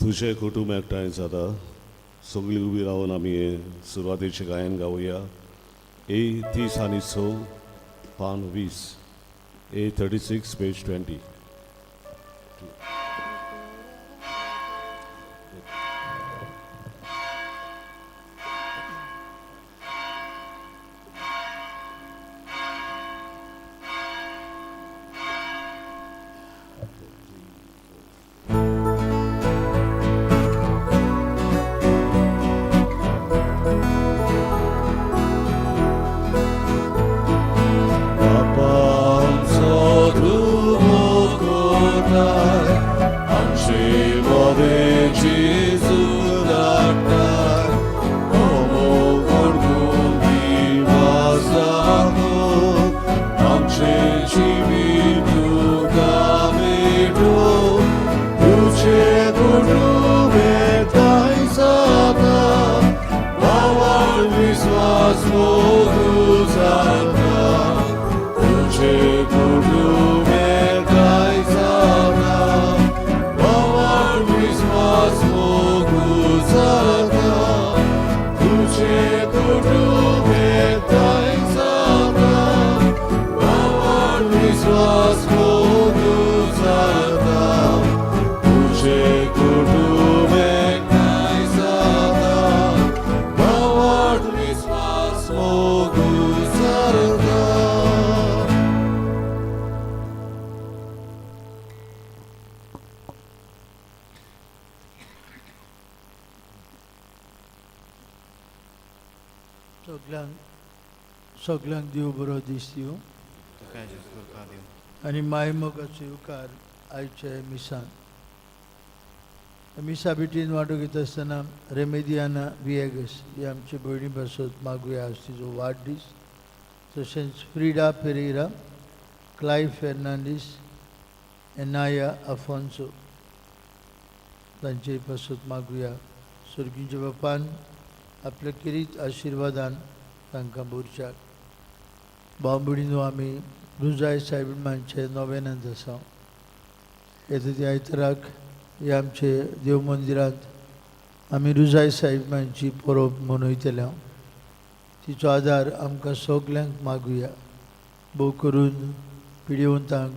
तुझे कुटुंब एकठांय जाता सगळीं उबी रावन आमी सुरवातेचें गायन गावया. A30 पान 20 A36 पेज 20. सगळ्यांक देव बरो दीस दिवं आनी माय मोगाचो उपकार आयचे मिसा बेटीन वांटो घेत आसतना रेमेदियाना विएगस ही आमची भयणी बसत मागुया आज तिचो वाडदीस. तशेंच फ्रिडा पेरेरा, क्लाइव फेर्नांडीस, एनाया आफोन्सो तांचे बसत मागुया. सर्गींच्या बापान आपल्या किरीत आशिर्वादान तांकां भरच्याक. भाव भयणीनो आमी रुजाय सायबिमांचे नोवेनांत आसा. येता त्या आयताराक हे आमचे देव मंदिरांत आमी रुजाय सायबिमांची परब मनयतले. तिचो आदार आमकां सगल्यांक मागुया. भोव करून पिडेवंतांक,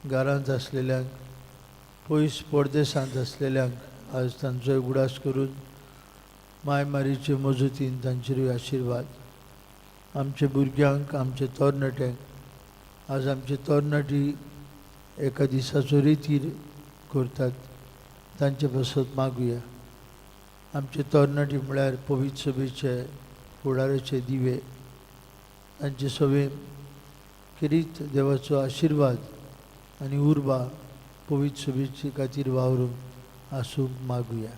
घरांत आसलेल्यांक, पयस परदेसांत आसलेल्यांक आज तांचोय उगडास करून माय मारीचे मजतीन तांचेरूय आशिर्वाद. आमचे भुरग्यांक, आमचे तरणाट्यांक आज आमचे तरणाटी एका दिसाचो रितीर करतात तांचे बसत मागुया. आमचे तरणाटी म्हळ्यार पवित्र सभेचे फुडाराचे दिवे. तांचे सभेन किरीत देवाचो आशिर्वाद आनी उर्बा पवित्र सभेचे खातीर वावरून आसूंक मागुया.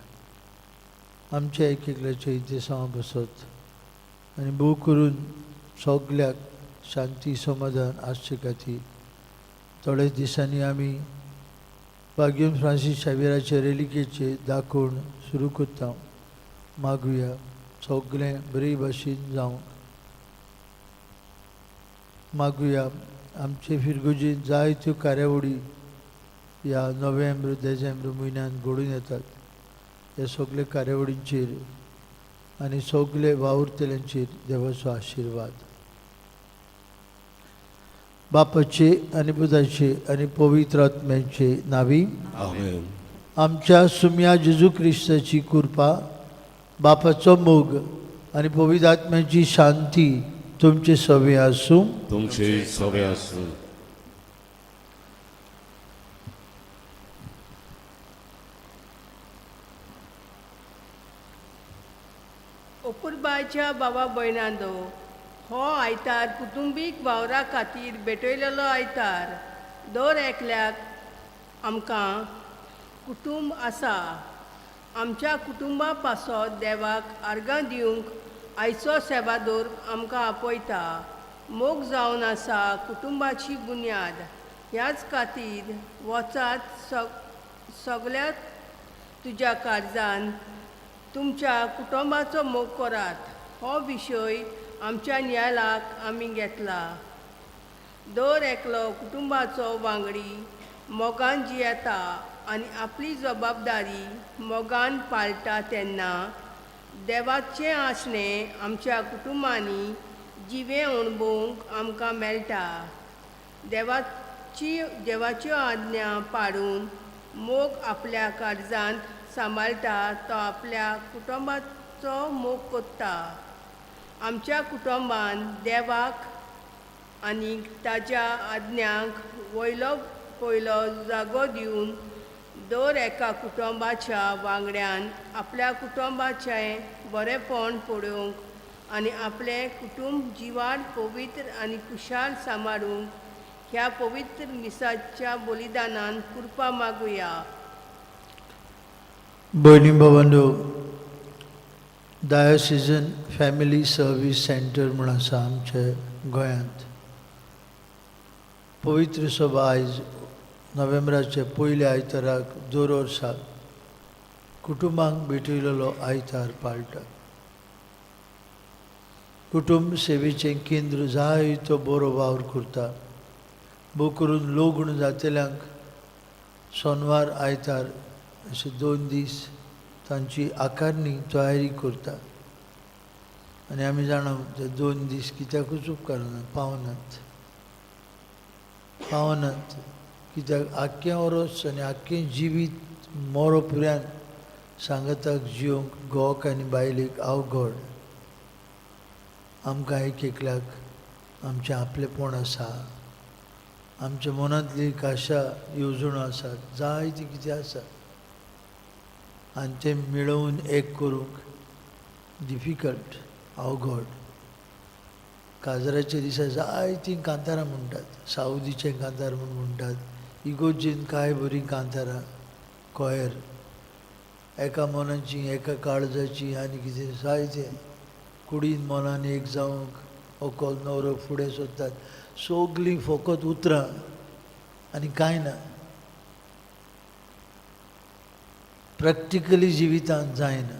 आमच्या एक एकल्याच्या इतिहासा बसत आनी भोव करून सगल्याक शांती समाधान आसचे खातीर थोड्याच दिसांनी आमी वागीन फ्रांसीस शावेराचे रेलिकेचे दाखोवन सुरू करता. मागुया सगळें बरे भाशेन जावं. मागुया आमचे फिरगोजेन जायत्यो कार्यावळी ह्या नोव्हेंबर डिसेंबर म्हयन्यांत घडून येतात. हे सगळे कार्यावळींचेर आनी सगळे वावुरतल्यांचेर देवाचो आशिर्वाद. बापाचे आनी पुताचे आनी पवित्र आत्म्याचे नांवी आमेन. आमच्या सुम्या जेजू क्रिस्ताची कृपा, बापाचो मोग आनी पवित्र आत्म्याची शांती तुमचे सवे आसूं. तुमचे सवे आसूं. अपुर्बाच्या बाबा भयणांदो, हो आयतार कुटुंबीक वावरा खातीर भेटयलेलो आयतार. दर एकल्याक आमकां कुटुंब आसा. आमच्या कुटुंबा पासत देवाक आर्गां दिवंक आयचो सेवादोर आमकां आपयता. मोग जावन आसा कुटुंबाची बुन्याद. ह्याच खातीर वचात सगळ्यात तुज्या काळजान तुमच्या कुटुंबाचो मोग करात. हो विशय आमच्या न्यायालयाक आमी घेतला. दर एकलो कुटुंबाचो वांगडी मोगान जियेता आनी आपली जबाबदारी मोगान पाळटा तेन्ना देवाचें आसणें आमच्या कुटुंबांनी जिवें अणभवूंक आमकां मेळटा. देवाच्यो आज्ञा पाळून मोग आपल्या काळजांत सांबाळटा तो आपल्या कुटुंबाचो मोग कोत्ता. आमच्या कुटुंबान देवाक आनी ताच्या आज्ञांक वयलो पयलो जागो दिवन दर एका कुटुंबाच्या वांगड्यान आपल्या कुटुंबाचें बरेंपण पळोवंक आनी आपलें कुटुंब जिवाड पवित्र आनी खुशाल सांबाळूंक ह्या पवित्र मिसाच्या बलिदानान कृपा मागुया. भयणी भावांनो, डायोसिजन फॅमिली सर्वीस सेंटर म्हूण आसा आमच्या गोंयांत. पवित्र सभा आयज नोव्हेंबराच्या पयल्या आयताराक दर वर्साक कुटुंबांक भेटयलेलो आयतार पाळटा. कुटुंब सेवेचें केंद्र जायतो बरो वावर करता. भोव करून लोग्न जातल्यांक सोनवार आयतार अशे 2 दीस तांची आकारणी तयारी करता. आनी आमी जाणा ते 2 दीस कित्याकूच उपकारना, पावनात कित्याक आख्खें वरोस आनी आख्खें जिवीत मरोपर्यान सांगताक जिवंक घोवाक आनी बायलेक अवघड. आमकां एक एकल्याक आमचें आपलेपण आसा, आमच्या मनांतली आशा येवजण्यो आसात, जायती कितें आसा आनी तें मेळोवन एक करूंक डिफिकल्ट, अवघड. काजराच्या दिसा जायतीं कांतारां म्हणटात, सावदीचें कांतार म्हूण म्हणटात, इगोर्जेन कांय बरीं कांतारां, कोयर, एका मनाची एका काळजाची आनी कितें जायतें कुडीन मनान एक जावंक व्हंकल न्हवरो फुडें सरतात. सगलीं फकत उतरां आनी कांय ना. प्रॅक्टिकली जिवितांत जायना.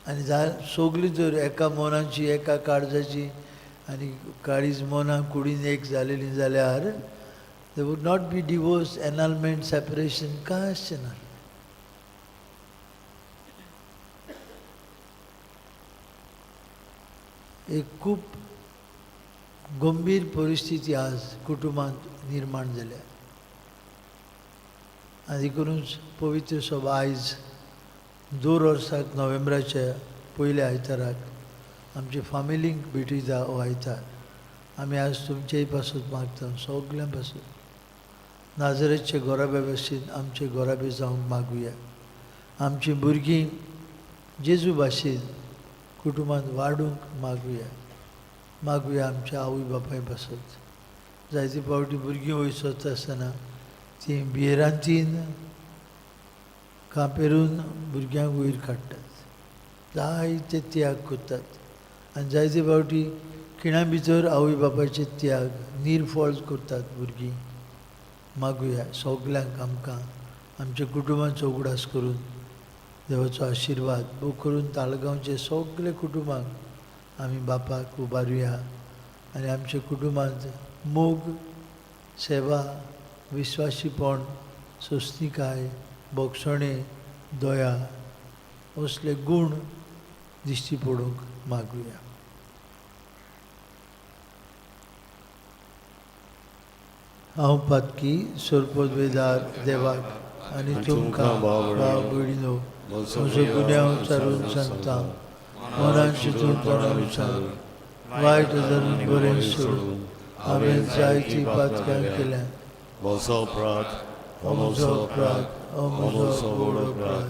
आनी सगलीं जर एका मनाची एका काळजाची आनी काळीज मनां कुडीन एक जालेलीं जाल्यार they would not be divorce, annulment, separation कांय आसचें ना. एक खूब गंभीर परिस्थिती आज कुटुंबांत निर्माण जाल्या. आनी करूनच पवित्र सभा आयज दर वर्साक नोव्हेंबराच्या पयल्या आयताराक आमचे फामिलींक भेटयता हो आयतार. आमी आज तुमचेय पासून मागता, सगळ्यां पासून नाजरेचे गोराबे भाशेन आमचे गोराबे जावंक मागुया. आमची भुरगीं जेजू भाशेन कुटुंबांत वाडूंक मागुया आमच्या आवय बापाय पासून. जायते फावटी भुरगीं वयसत आसतना तीं भियेरांतीन कापेरून भुरग्यांक वयर काडटात, जायते त्याग करतात. आनी जायते फावटी खिणा भितर आवय बापायचे त्याग निर्फळ करतात भुरगीं. मागुया सगल्यांक आमकां आमच्या कुटुंबाचो उगडास करून देवाचो आशिर्वाद भोव करून ताळगांवचे सगळे कुटुंबांक आमी बापाक उबारुया. आनी आमच्या कुटुंबांत मोग, सेवा, विश्वासीपण, सोंसणीकाय, बोगसणे, दया असले गूण दिश्टी पडूंक मागुया. हांव पातकी सोरपोदवेदार देवाक आनी तुमकां भाव भयणीनो म्हजो गुन्यांव विचारून सांगता. मनान चिंतून तोंडान विचारून वायट धरून बरें सोडून हांवें जायतीं पातकां केल्यात. म्हजो अपराध, हो म्हजो अपराध, हो म्हजो व्हड अपराध.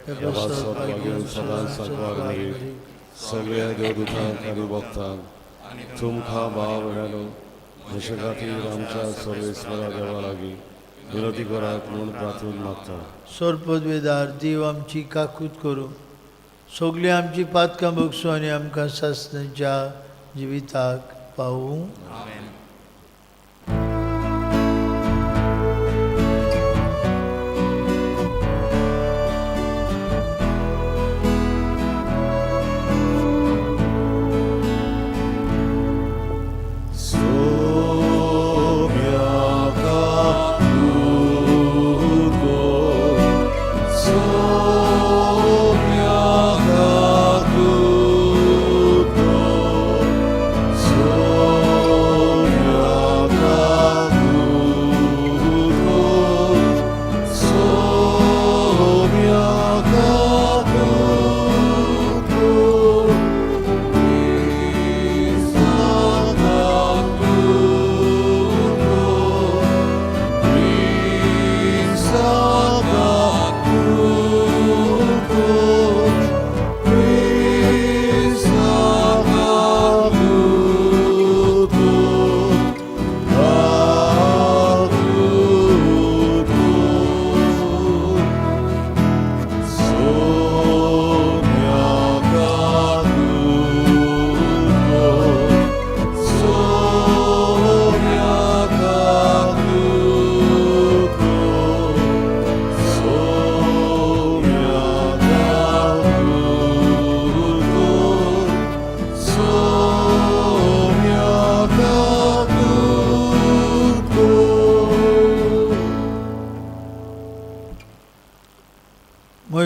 ह्या पासत घेवन सदांच सांकवार नीट सगळ्या देवदूतांक आनी भक्तांक तुमकां भाव भयणो म्हजे खातीर आमच्या सर्वेस्वरा देवा लागीं विनती करात म्हूण प्रार्थून मागता. सोरपोदवेदार देव आमची काकूत करूं, सगळीं आमची पातकां भोगसूं आनी आमकां सासणाच्या जिविताक पावूं. Sobiaka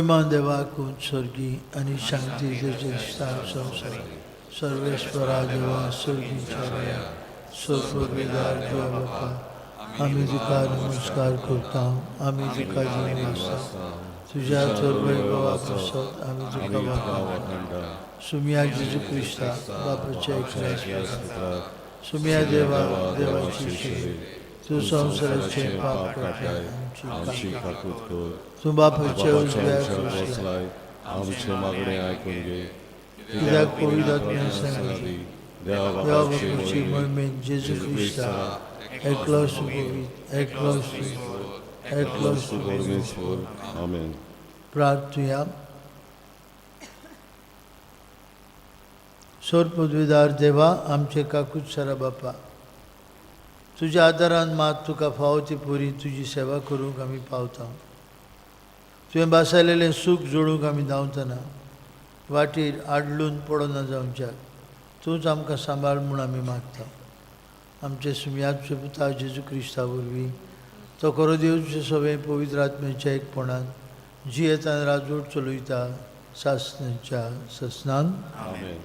महिमा देवाक उत्सर्गी आणि शांती तेचे स्थान संसार सर्वेश्वरा देवा सर्गीच्या सर्ववेदार देवा बापा आम्ही तुका नमस्कार करता आम्ही तुका जीवन वाचता तुझ्या सर्वैभवा पासत आम्ही तुका वाखाणता सुमिया जेजू ख्रिस्ता बापाच्या एकल्या सुमिया देवा देवाची शेळी तू संसाराचे पाप काढताय आमची काकूत कर तू बापाच्या उजव्या बसलाय आमचे मागणे ऐकून घे कित्याक पवित्र आत्म्यान सांगितले देवा देवा बापाची बापाची मोहिमेन जेजू ख्रिस्ता एकलो सुपवित एकलो परमेश्वर आमेन. प्रार्थया सोर पदवीदार देवा आमचे काकूत सरा बापा तुझ्या आदारान मात तुका फावो ती पुरी तुजी सेवा करूंक आमी पावता तुवें बासायलेलें सूख जोडूंक आमी धांवतना वाटेर आडलून पडना जावच्याक तूंच आमकां सांबाळ म्हूण आमी मागता आमचे सुमयाचे पुता जेजू क्रिस्ता वरवीं तो खरो देवचे सवे पवित्र आत्म्याच्या एकपणान जियेतान राजवट चलयता सासणाच्या ससनान आमेन.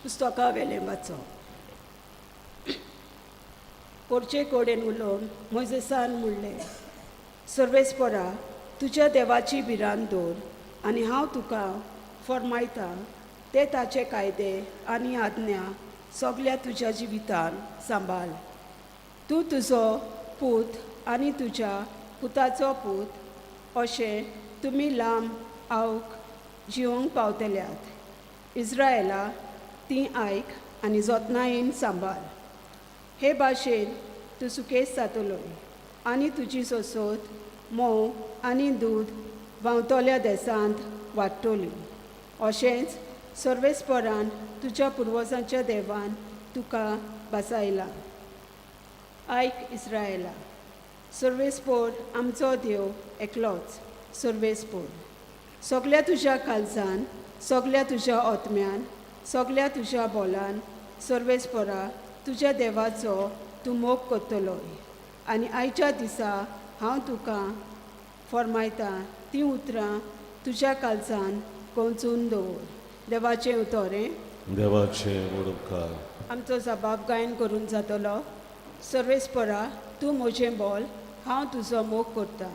पुस्तका वेलें वाचप कोरचे कोडेन उलोवन मोजेसान म्हणलें सर्वेस्परा तुज्या देवाची भिरांत दवर आनी हांव तुका फरमायता ते ताचे कायदे आनी आज्ञा सगल्या तुज्या जिवितान सांबाळ तूं तुजो पूत आनी तुज्या पुताचो पूत अशें तुमी लांब आवक जिवंक पावतल्यात इस्रायेला ती आयक आनी जतनायेन सांबाळ हे भाशेन तूं सुकेस जातलोय आनी तुजी सोसोत मोव आनी दूद व्हांवतल्या देसांत वाडटली अशेंच सर्वेस्परान तुज्या पुर्वजांच्या देवान तुका बसायला आयक इस्रायेला सर्वेस्पोर आमचो देव एकलोच सर्वेस्पोर सगल्या तुज्या काळजान सगल्या तुज्या ओतम्यान सगल्या तुज्या बोलान सर्वेस्परा तुज्या देवाचो तूं मोग करतलोय आनी आयच्या दिसा हांव तुका फरमायता तीं उतरां तुज्या काळजान कोंचून दवर देवाचें उतोरें देवाचे उडोवकार आमचो जबाब गायन करून जातलो सर्वेस्परा तूं म्हजें बोल हांव तुजो मोग करतां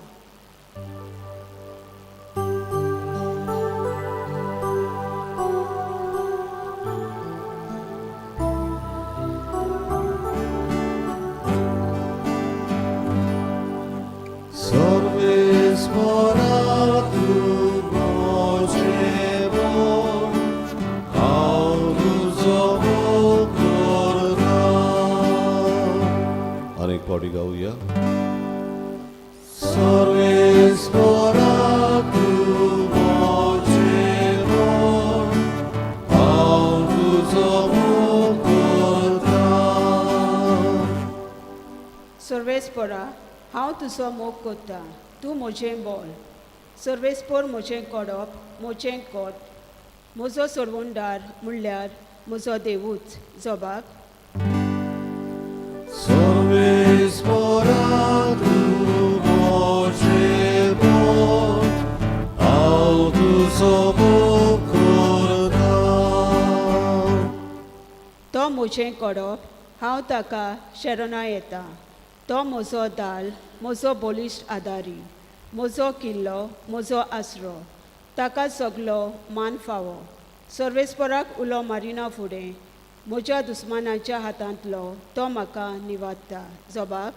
पावटी गाऊया. सर्वेस्परा हांव तुजो मोग करतां तूं म्हजें बोल सर्वेस्पोर म्हजें कोडप म्हजें कोट म्हजो सोडवणदार म्हणल्यार म्हजो देवूच जबाब तो म्हजें कोडप हांव ताका शरणा येता तो म्हजो दाल म्हजो बोलिश्ट आदारी म्हजो किल्लो म्हजो आसरो ताका सगलो मान फावो सर्वेस्पराक उलो मारिना फुडें म्हज्या दुस्मानाच्या हातांतलो तो म्हाका निवाडटा जबाब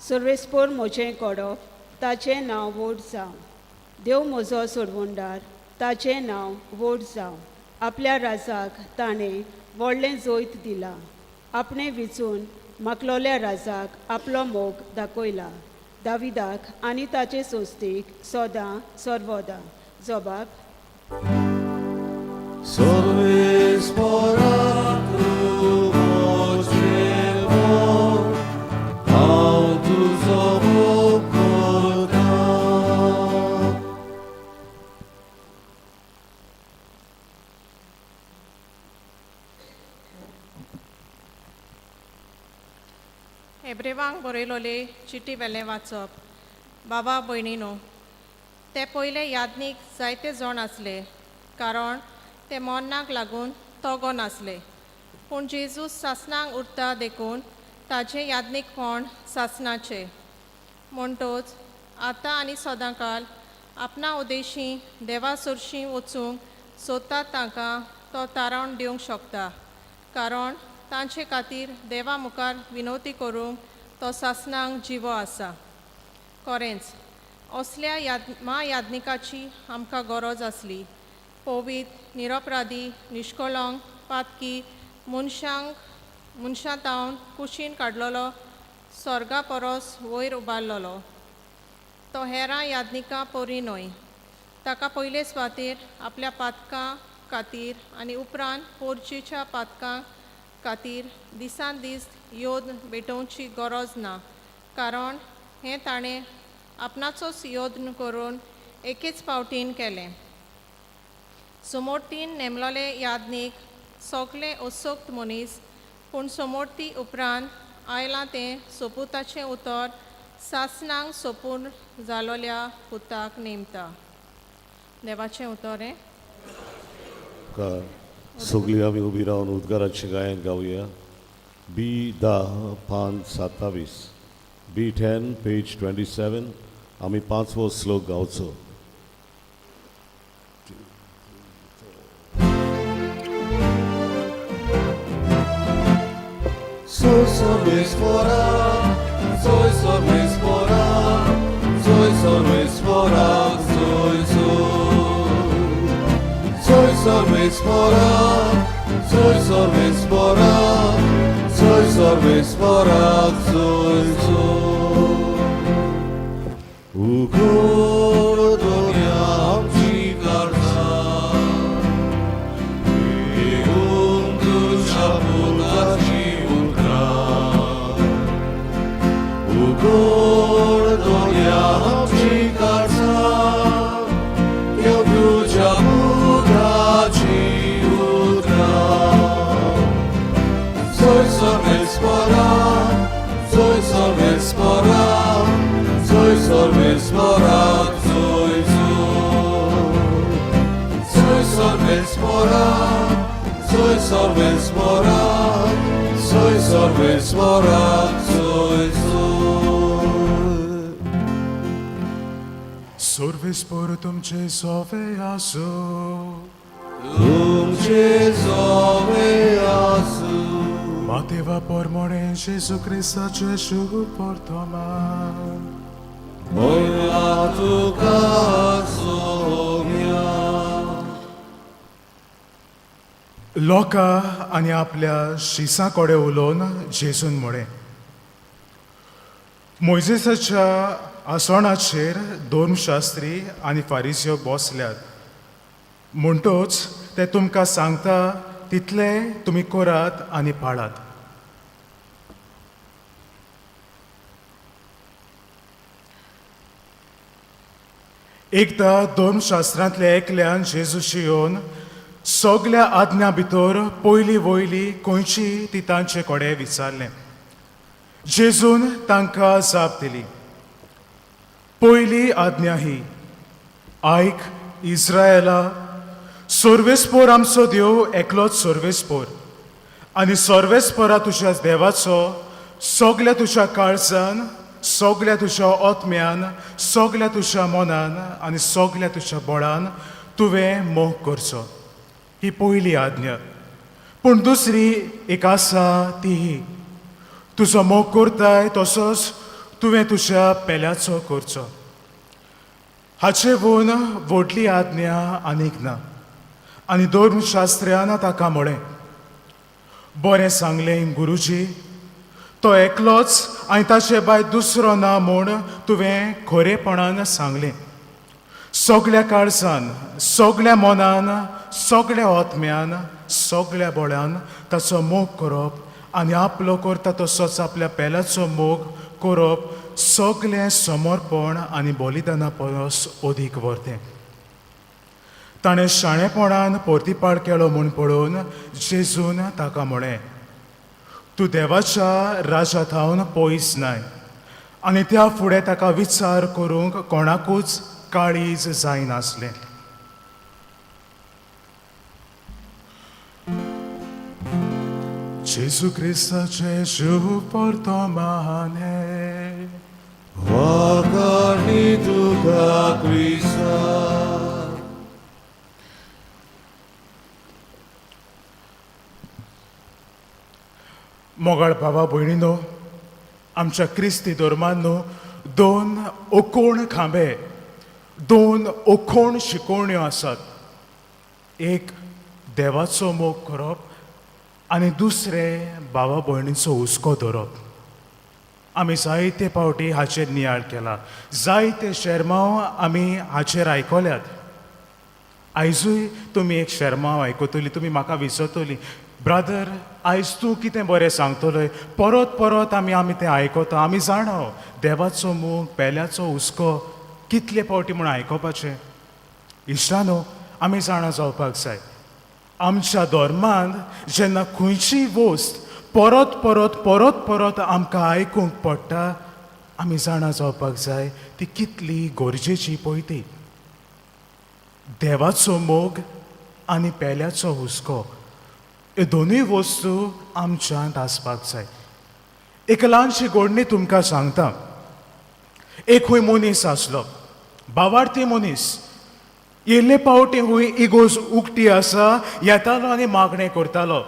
सर्वेस्पोर म्हजें कोडप ताचें नांव व्हड जावं देव म्हजो सोडवणदार ताचें नांव व्हड जावं आपल्या राजाक ताणें व्हडलें जोयत दिलां आपणें विचून माकलोल्या राजाक आपलो मोग दाखयला दाविदाक आनी ताचे सोस्तीक सदां सर्वदा जबाब सर्वेस्परा हेब्रेवांक बरयलोले चिटी वेलें वाचप. बाबा भयणीनो, ते पयले यादनीक जायते जण आसले, कारण ते मरणाक लागून तोगो नासले. पूण जेजूस सासणांक उरता देखून ताचे यादनीकपण सासणाचे. म्हणटोच आतां आनी सदांकाल आपणा उदेशी देवा सुरशीं वचूंक सोदतात तांकां तो तारण दिवंक शकता, कारण तांचे खातीर देवा मुखार विनवती करूंक तो सासणांक जिवो आसा. खरेंच असल्या यादनिकाची आमकां गरज आसली. पवित्र, निरपराधी, निश्कळंक, पातकी मनशां तावन कुशीन काडलेलो, स्वर्गा परस वयर उबारलेलो. तो हेरां यादनिकां परी न्हय. ताका पयले सुवातेर आपल्या पातकां खातीर आनी उपरांत पोरचेच्या पातकां खातीर दिसान दीस योद भेटोवची गरज ना, कारण हें ताणें आपणाचोच योद्न करून एकेच फावटीन केलें. समोरतीन नेमलोले यादनीक सगळे उत्सुक्त मनीस, पूण समोरती उपरांत आयलां तें सोपुताचें उतर सासणांक सोपून जालोल्या पुताक नेमता. देवाचें उतर हें. सगळीं आमी उबी रावन उद्गाराचें गायन गावया. B10:27, B10 page 27. आमी 5वो श्लोक गावचो. Soy solo espora, soy solo espora, soy solo espora, soy solo espora, soy solo espora, soy solo espora, soy Ugodonia amci karta, iundu chaputaci utra. Ugodonia amci karta, iundu chaputaci utra. Soy solo espora, soy solo espora, soy solo espora, soy solo espora, soy solo espora, soy solo espora, soy Sorve spor tumce sove asu, tumce sove asu. Mateva por moren Gesù Cristo Gesù por toma. Moja tu kasognia. लोका आनी आपल्या शिसां कोडे उलोवन जेजून म्हळें, मोइजेसाच्या आसोणाचेर दोन शास्त्री आनी फारिसियो बसल्यात. म्हणटोच ते तुमकां सांगता तितले तुमी करात आनी पाळात. एकदां दोन शास्त्रांतले एकल्यान जेजूशी येवन सगल्या आज्ञा भितर पयली वयली खंयची ती तांचे कोडे विचारलें. जेजून तांकां जाप दिली, पयली आज्ञा ही, आयक इस्रायेला, सर्वेस्पोर आमचो देव एकलोच सर्वेस्पोर, आनी सर्वेस्पोरा तुज्या देवाचो सगल्या तुज्या काळजान, सगल्या तुज्या आत्म्यान, सगल्या तुज्या मनान आनी सगल्या तुज्या बळान तुवें मोग करचो. ही पयली आज्ञा. पूण दुसरी एक आसा ती ही, तुजो मोग करताय तसोच तुवें तुज्या पेल्याचो करचो. हाचे वून व्हडली आज्ञा आनीक ना. आनी धर्म शास्त्र्यान ताका म्हळें, बरें सांगलें गुरुजी, तो एकलोच आनी ताचे भायर दुसरो ना म्हूण तुवें खरेपणान सांगलें. सगल्या काळजान, सगल्या मनान, सगल्या आत्म्यान, सगल्या बळान ताचो मोग करप आनी आपलो करता तसोच आपल्या पेल्याचो मोग करप सगलें समर्पण आनी बलिदाना परस अदीक व्हरतें. ताणें शाणेपणान परतीपाड केलो म्हूण पळोवन जेजून ताका म्हळें, तूं देवाच्या राजात हांवन पयस नाय आनी त्या फुडें ताका विचार करूंक कोणाकूच काळीज जायनासलें. जेजू क्रिस्ताचे जीव portomane. Wakani tuka Krista. मोगाळ भावा भयणीनो, आमच्या क्रिस्ती धर्मान न्हू 2 ओकोण खांबे, 2 ओकोण शिकवण्यो आसात. एक देवाचो मोग करप आनी दुसरे भावा भयणीचो हुस्को धरप. आमी जायते फावटी हाचेर नियाळ केला, जायते शर्माव आमी हाचेर आयकल्यात. आयजूय तुमी एक शर्माव आयकतली, तुमी म्हाका विचारतली, ब्रदर आयज तूं कितें बरें सांगतलोय. परत परत आमी तें आयकता. आमी जाणो देवाचो मोग, पेल्याचो हुस्को कितले फावटी म्हूण आयकपाचें. इश्टानो, आमी जाणा जावपाक जाय. आमच्या धर्मांत जेन्ना खंयचीय वस्त परत परत परत परत आमकां आयकूंक पडटा, आमी जाणा जावपाक जाय ती कितली गरजेची पळय ती. देवाचो मोग आनी पेल्याचो हुस्को ह्यो दोनूय वस्तू आमच्यांत आसपाक जाय. एक ल्हानशी घडणी तुमकां सांगता. एक खूंय मनीस आसलो, भावार्थी मनीस. येल्ले फावटी खूंय इगोज उक्ती आसा, येतालो आनी मागणें करतालो.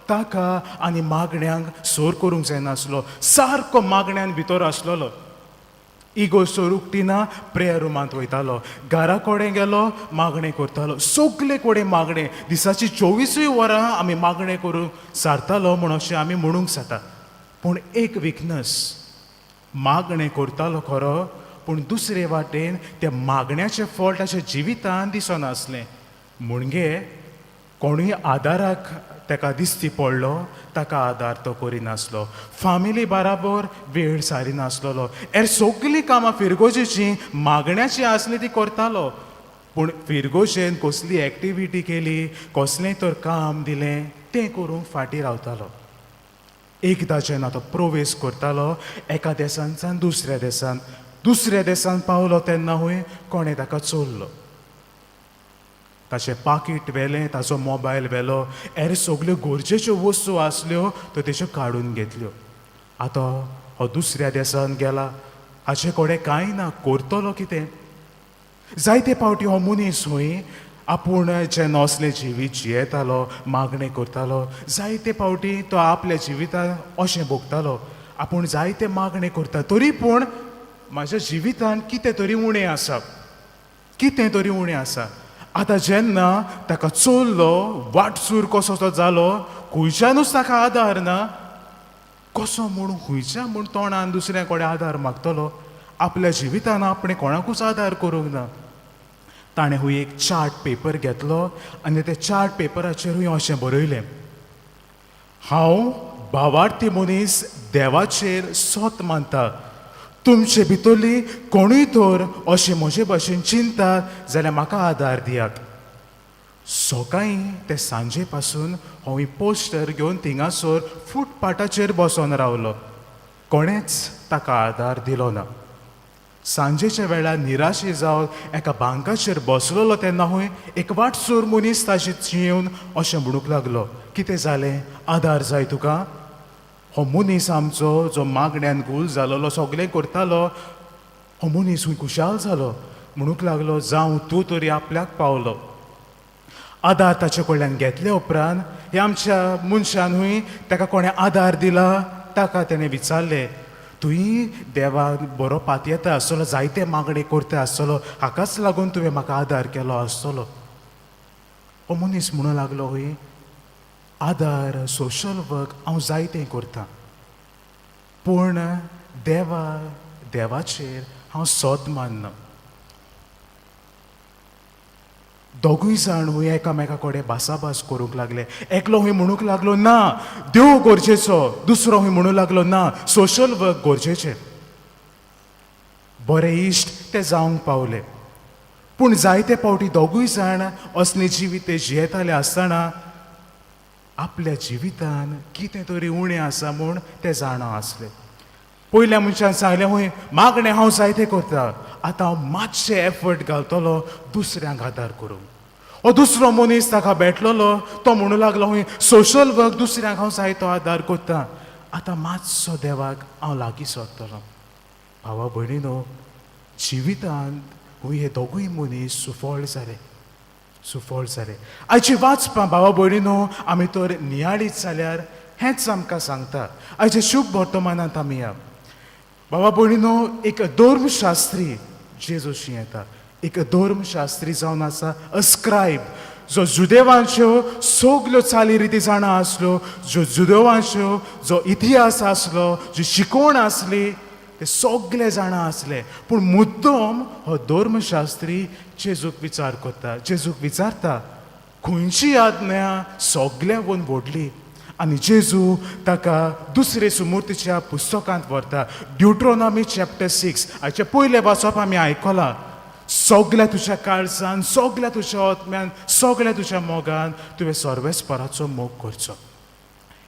ताका आनी मागण्यांक सोर करूंक जायनासलो, सारको मागण्यांत भितर आसलोलो. इगो सोर उक्तीना प्रेयर रुमांत वयतालो, घरा कडेन गेलो, मागणें करतालो. सगळे कडेन मागणें, दिसाची 24 वरां आमी मागणें करून सारतालो म्हूण अशें आमी म्हणूंक जाता. पूण एक विकनस, मागणें करतालो खरो, पूण दुसरे वाटेन त्या मागण्याचें फळ ताच्या जिवितांत दिसनासलें. म्हणजे कोणूय आदाराक ताका दिसती पडलो, ताका आदार तो करिनासलो. फामिली बराबर वेळ सारिनासलो. सगळीं कामां फिरगोजेची मागण्याची आसली ती करतालो. पूण फिरगोशेन कसली एक्टिविटी केली, कसलेंय तर काम दिलें, तें करूंक फाटीं रावतालो. एकदां जेन्ना तो प्रवेश करतालो एका देशांतल्यान दुसऱ्या देशांत पावलो तेन्ना खूंय कोणें ताका चोरलो. ताचें पाकीट व्हेलें, ताचो मोबायल व्हेलो, सगल्यो गरजेच्यो वस्तू आसल्यो त्यो तेच्यो काडून घेतल्यो. आतां हो दुसऱ्या देशांत गेला, हाचे कडेन कांय ना, करतलो कितें. जायते फावटी हो मनीस खूंय आपूण जेन्ना असलें जिवीत जियेतालो, मागणें करतालो, जायते फावटी तो आपल्या जिवितांत अशें भोगतालो, आपूण जायते मागणें करता, तरी पूण म्हाज्या जिवितांत कितें तरी उणें आसा. आतां जेन्ना ताका चोरलो, वाटसूर कसो तो जालो, खंयच्यानूच ताका आदार ना, कसो म्हूण खंयच्या म्हूण तोंडान दुसऱ्या कडेन आदार मागतलो. आपल्या जिवितांत आपणें कोणाकूच आदार करूंक ना. ताणें खूंय एक चार्ट पेपर घेतलो आनी त्या चार्ट पेपराचेरूय अशें बरयलें, हांव भावार्थी मनीस देवाचेर सोत मानता. तुमचे भितरली कोणूय तर अशें म्हजे भाशेन चिंतात जाल्यार म्हाका आदार दियात. सकाळीं ते सांजे पासून हांव पोस्टर घेवन थिंगासर फुटपाथाचेर बसून रावलो. कोणेच ताका आदार दिलो ना. सांजेच्या वेळार निराशे जावन एका बांकाचेर बसलोलो तेन्ना खूंय एक वाटसूर मनीस ताची येवन अशें म्हणूंक लागलो, कितें जालें, आदार जाय तुका. हो मनीस आमचो जो मागण्यान घूल जालोलो, सगळें करतालो, हो मनीस खूंय खुशाल जालो. म्हणूंक लागलो, जावं तूं तरी आपल्याक पावलो. आदार ताचे कडल्यान घेतले उपरांत ह्या आमच्या मनशान खूंय ताका कोणें आदार दिला, ताका तेणें विचारलें, तुवें देवाक बरो पातयेता आसतलो, जायते मागणे करता आसतलो, हाकाच लागून तुवें म्हाका आदार केलो आसतलो. हो मनीस म्हणूंक लागलो, खूंय आदार, सोशल वर्क हांव जायतें करतां, पूण देवाचेर हांव सोद मानना. दोगूय जाण खूंय एकामेका कडेन भासाभास करूंक लागले. एकलो खूंय म्हणूंक लागलो, ना देव गरजेचो. दुसरो खूंय म्हणूंक लागलो, ना सोशल वर्क गरजेचें. बरे इश्ट ते जावंक पावले. पूण जायते फावटी दोगूय जाण असले जिवीत ते जियेताले आसतना आपल्या जिवितान कितें तरी उणें आसा म्हूण ते जाणा आसले. पयल्या मनशान सांगलें हूंय मागणें हांव जायतें करता, आतां हांव मातशें एफर्ट घालतलो दुसऱ्यांक आदार करूंक. हो दुसरो मनीस ताका भेटलेलो, तो म्हणू लागलो हूंय सोशल वर्क दुसऱ्यांक हांव जायतो आदार करता, आतां मातसो देवाक हांव लागीं सरतलो. भावा भयणीनो, जिवितांत हूंय हे दोगूय मनीस सुफळ जाले. आयची वाचपां भावा भयणीनो आमी तर नियाळीच जाल्यार हेंच आमकां सांगता. आयच्या शुभ वर्तमानांत आमी या भावा भयणीनो, एक धर्मशास्त्री जेजूशी येता. एक धर्मशास्त्री जावन आसा अस्क्रायब, जो जुदेवांच्यो सगल्यो चाली रिती जाणा आसल्यो, जुदेवांच्यो जो इतिहास आसलो, जी शिकवण आसली, ते सगळे जाणा आसले. पूण मुद्दम हो धर्मशास्त्री जेजूक विचार करता. जेजूक विचारता खंयची आज्ञा सगळ्यांकून व्हडली. आनी जेजू ताका दुसरे सुमूर्तीच्या पुस्तकांत व्हरता. ड्युट्रोनॉमी चॅप्टर 6 हाचे पयले वाचप आमी आयकलां. सगळ्या तुज्या काळजान, सगळ्या तुज्या आत्म्यान, सगळ्या तुज्या मोगान तुवें सर्वेस्पराचो मोग करचो.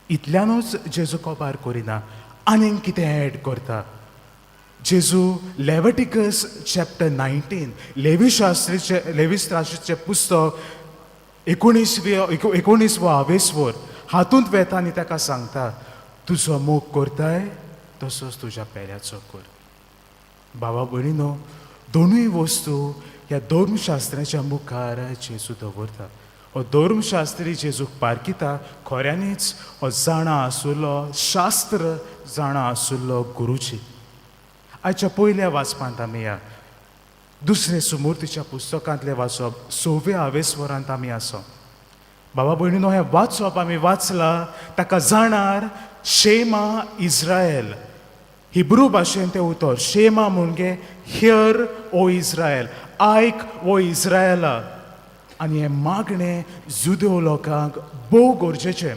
इतल्यानूच जेजू कोबार करिना, आनीक कितें एड करता. जेजू लेविटिकस चॅप्टर 19 लेवीशास्त्रीचें पुस्तक 19 हातूंत वेता आनी ताका सांगता तुजो मोग करताय तसोच तुज्या पेल्याचो कर. भावा भयणीनो, दोनूय वस्तू ह्या धर्मशास्त्राच्या मुखार जेजू दवरता. हो धर्मशास्त्री जेजूक पारकिता खऱ्यांनीच हो जाणा आसुल्लो, शास्त्र जाणा आसुल्लो गुरुजी. आयच्या पयल्या वाचपांत आमी या दुसरे सुमूर्तीच्या पुस्तकांतले वाचप 6 आमी आसो. बाबा भयणीनो, हें वाचप आमी वाचलां ताका जाणार शेमा इज्रायल. हिब्रू भाशेन तें उतर शेमा म्हणजे हियर ओ इज्रायल, आयक ओ इज्रायला. आनी हें मागणें जुदेव लोकांक भोव गरजेचें.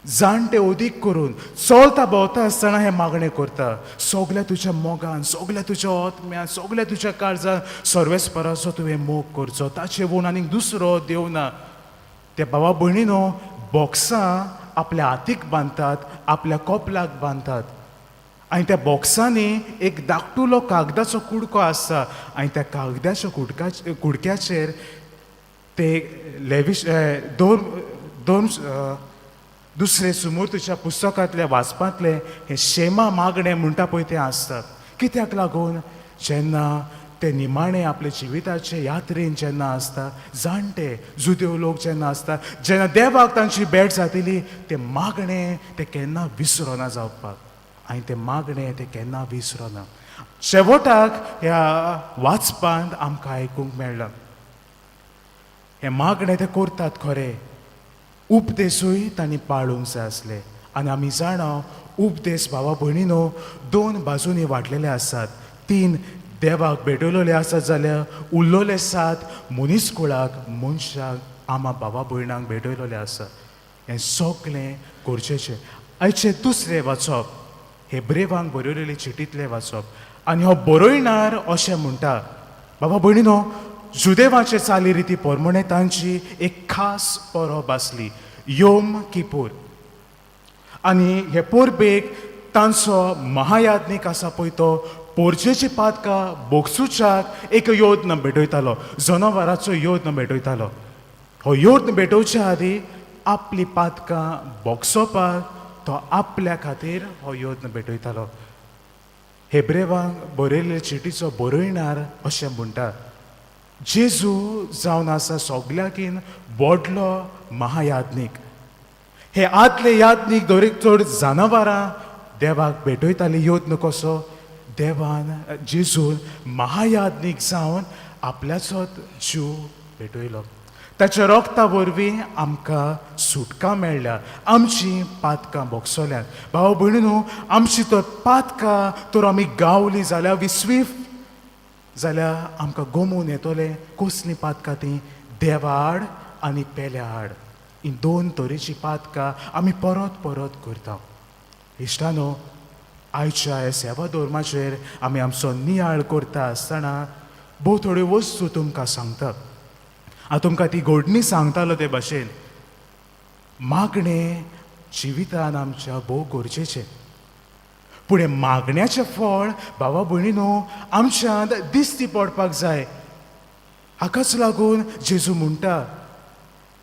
जाणटे अदीक करून चलता भोंवता आसतना हें मागणें करता. सगळ्या तुज्या मोगान, सगळ्या तुज्या आत्म्यान, सगळ्या तुज्या काळजान सर्वेस्पराचो तुवें मोग करचो. ताचे वून आनीक दुसरो देव ना. ते भावा भयणीनो, बॉक्सां आपल्या हातीक बांदतात, आपल्या कोपलाक बांदतात, आनी त्या बॉक्सांनी एक धाकटुलो कागदाचो कुडको आसता, आनी त्या कागदाच्या कुडक्याचेर ते दुसरे सुमूर्तीच्या पुस्तकांतले वाचपांतले हे शेमा मागणें म्हणटा पळय तें आसता. कित्याक लागून जेन्ना ते निमाणे आपले जिविताचे यात्रेन जेन्ना आसता, जाणटे जुदेव लोक जेन्ना आसता, जेन्ना देवाक तांची भेट जातली, ते मागणें ते केन्ना विसरोना जावपाक. आनी ते मागणें ते केन्ना विसरोना. शेवटाक ह्या वाचपांत आमकां आयकूंक मेळ्ळां हे मागणें ते करतात खरें, उपदेसूय तांणी पाळूंक जाय आसले. आनी आमी जाणा उपदेश भावा भयणीनो 2 बाजूनी वांटलेले आसात. 3 देवाक भेटयलोले आसात जाल्यार उरलोले 7 मनीसकुळाक, मनशाक, आमा भावा भयणांक भेटयलोले आसात. हें सगळें गरजेचें. आयचें दुसरें वाचप हेब्रेवांक बरयलेले चिठींतलें वाचप. आनी हो बरयणार अशें म्हणटा, बाबा भयणीनो, जुदेवाचे चाली रिती प्रमाणे तांची एक खास परब आसली, योम किपूर. आनी हे परबेक तांचो महायाज्ञीक आसा पळय तो पोरचेची पातकां बोगसूच्याक एक योद्न भेटयतालो, जनावरांचो योद्न भेटयतालो. हो योद्न भेटोवच्या आदीं आपली पातकां बोगसोवपाक तो आपल्या खातीर हो योद्न भेटयतालो. हेब्रेवांक बरयल्ले चिठीचो बरयणार अशें म्हणटा, जेजू जावन आसा सगळ्याकीन व्हडलो महायाज्ञीक. हे आदले याज्ञीक दरेक चड जनावरां देवाक भेटयताली योद्न कसो, देवान जेजून महायाज्ञीक जावन आपल्याचोच जीव भेटयलो. ताच्या रक्ता वरवीं आमकां सुटका मेळ्ळ्या, आमची पातकां बोगसोल्यांत. भाव भयणीनो, आमची तर पातकां तर आमी गावलीं जाल्यार विस्वीफ जाल्यार आमकां गमून येतोले. कसलीं पातकां तीं? देवा आड आनी पेल्या आड. ही 2 तरेची पातकां आमी परत परत करता. इश्टानो, आयच्या ह्या सेवा धर्माचेर आमी आमचो नियाळ करता आसतना भोव थोड्यो वस्तू तुमकां सांगता. हांव तुमकां ती घडणी सांगतालो ते भाशेन मागणें जिवितान आमच्या भोव गरजेचें. पूण हें मागण्याचें फळ भावा भयणीनो आमच्यान दिसती पडपाक जाय. हाकाच लागून जेजू म्हणटा,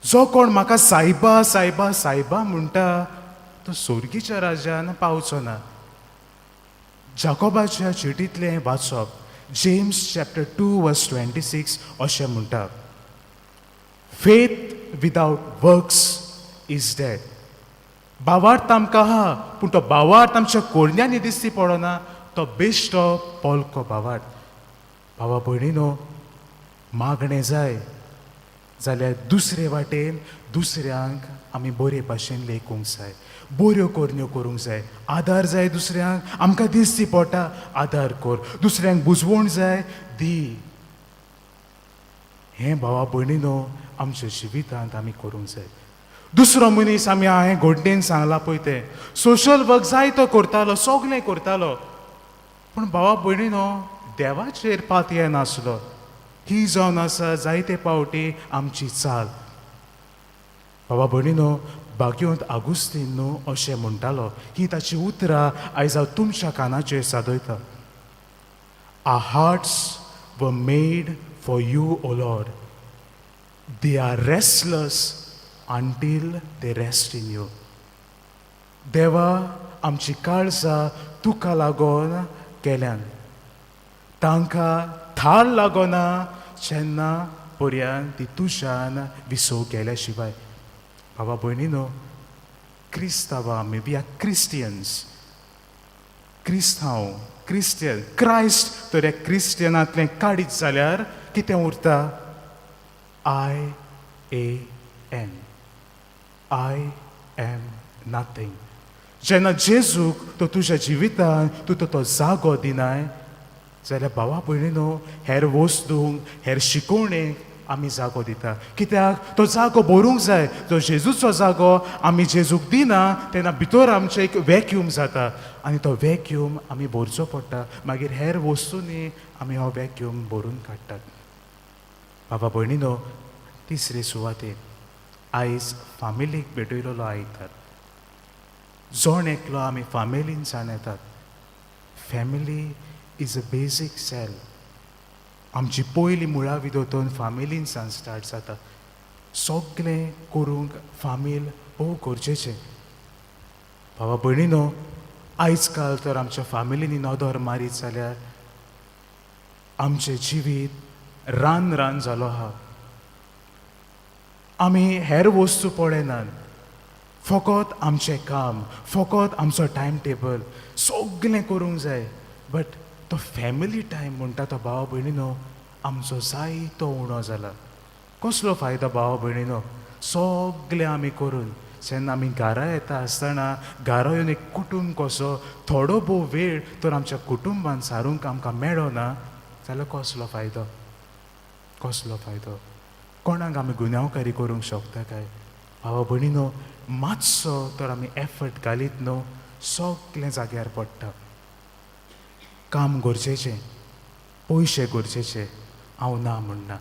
जो कोण म्हाका सायबा सायबा सायबा म्हणटा तो स्वर्गीच्या राज्यान पावचो ना. जाकोबाच्या चिटींतलें वाचप, जेम्स चॅप्टर 2:26 अशें म्हणटा, faith without works is dead. भावार्थ आमकां आहा पूण तो भावार्थ आमच्या कोरण्यांनी दिसती पडना, तो बेश्टो पोलको भावार्थ. भावा भयणीनो, मागणें जाय जाल्यार दुसरे वाटेन दुसऱ्यांक आमी बरे भाशेन लेखूंक जाय, बऱ्यो कोरण्यो करूंक जाय. आदार जाय दुसऱ्यांक, आमकां दिसती पडटा आदार कर. दुसऱ्यांक बुजवण जाय, दी. हें भावा भयणीनो आमच्या जिवितांत आमी करूंक जाय. दुसरो मनीस आमी हांवें घडणेन सांगला पळय तें सोशल वर्क जाय तो करतालो, सगलें करतालो, पूण भावा भयणीनो देवाचेर पातये नासलो. ही जावन आसा जायते पावटी आमची चाल. भावा भयणीनो, भाग्योंत आगुस्तीन न्हू अशें म्हणटालो. ही ताची उतरां आयज हांव तुमच्या कानाचेर सादयता. Our hearts were made for you, O Lord. They are restless until they rest in you. देवा, आमची काळजां तुका लागून केल्यान. तांकां थाल लागोना जेन्ना पर्यंत ती तुज्यान विसव केल्या शिवाय. भावा भयणीनो, क्रिस्तांवां आमी, वी आर क्रिस्टियन्स. क्रिस्तांव, क्रिस्टियन, क्रायस्ट तर ह्या क्रिस्टियनांतलें काडीत जाल्यार कितें उरता? IAN. I am nothing. जेन्ना जेजूक तो तुज्या जिवितान तूं तो जागो दिनाय जाल्यार भावा भयणीनो हेर वस्तूंक, हेर शिकोवणेक आमी जागो दिता. कित्याक तो जागो भरूंक जाय. जो जेजूचो जागो आमी जेजूक दिना तेन्ना भितर आमचें एक वॅक्यूम जाता आनी तो वॅक्यूम आमी भरचो पडटा. मागीर हेर वस्तूंनी आमी हो वॅक्यूम भरून काडटात. बाबा भयणीनो, तिसरे सुवातेर आयज फामिलीक भेटयलोलो आयतार. जोण एकलो आमी फामिलीन जाण येतात. फॅमिली इज अ बेसीक सेल. आमची पयली मुळावी दोतोन फामिलीन सावन स्टार्ट जाता. सगलें करूंक फामील भोव गरजेचें. भावा भयणीनो, आयज काल तर आमच्या फामिलींनी नदर मारीत जाल्यार आमचें जिवीत रान रान जालो आहा. आमी हेर वस्तू पळयनात, फकत आमचें काम, फकत आमचो टायम टेबल सगलें करूंक जाय. बट तो फॅमिली टायम म्हणटा तो भावा भयणीनो आमचो जायतो उणो जाला. कसलो फायदो भावा भयणीनो? सगलें आमी करून जेन्ना आमी घरा येता आसतना घरा येवन एक कुटूंब कसो थोडो भोव वेळ तर आमच्या कुटुंबान सारूंक आमकां मेळो ना जाल्यार कसलो फायदो? कसलो फायदो? कोणाक आमी गुन्यांवकारी करूंक शकता काय? भावा भयणीनो, मातसो तर आमी एफर्ट घालीत न्हू सगलें जाग्यार पडटा. काम गरजेचें, पयशे गरजेचे, हांव ना म्हणना.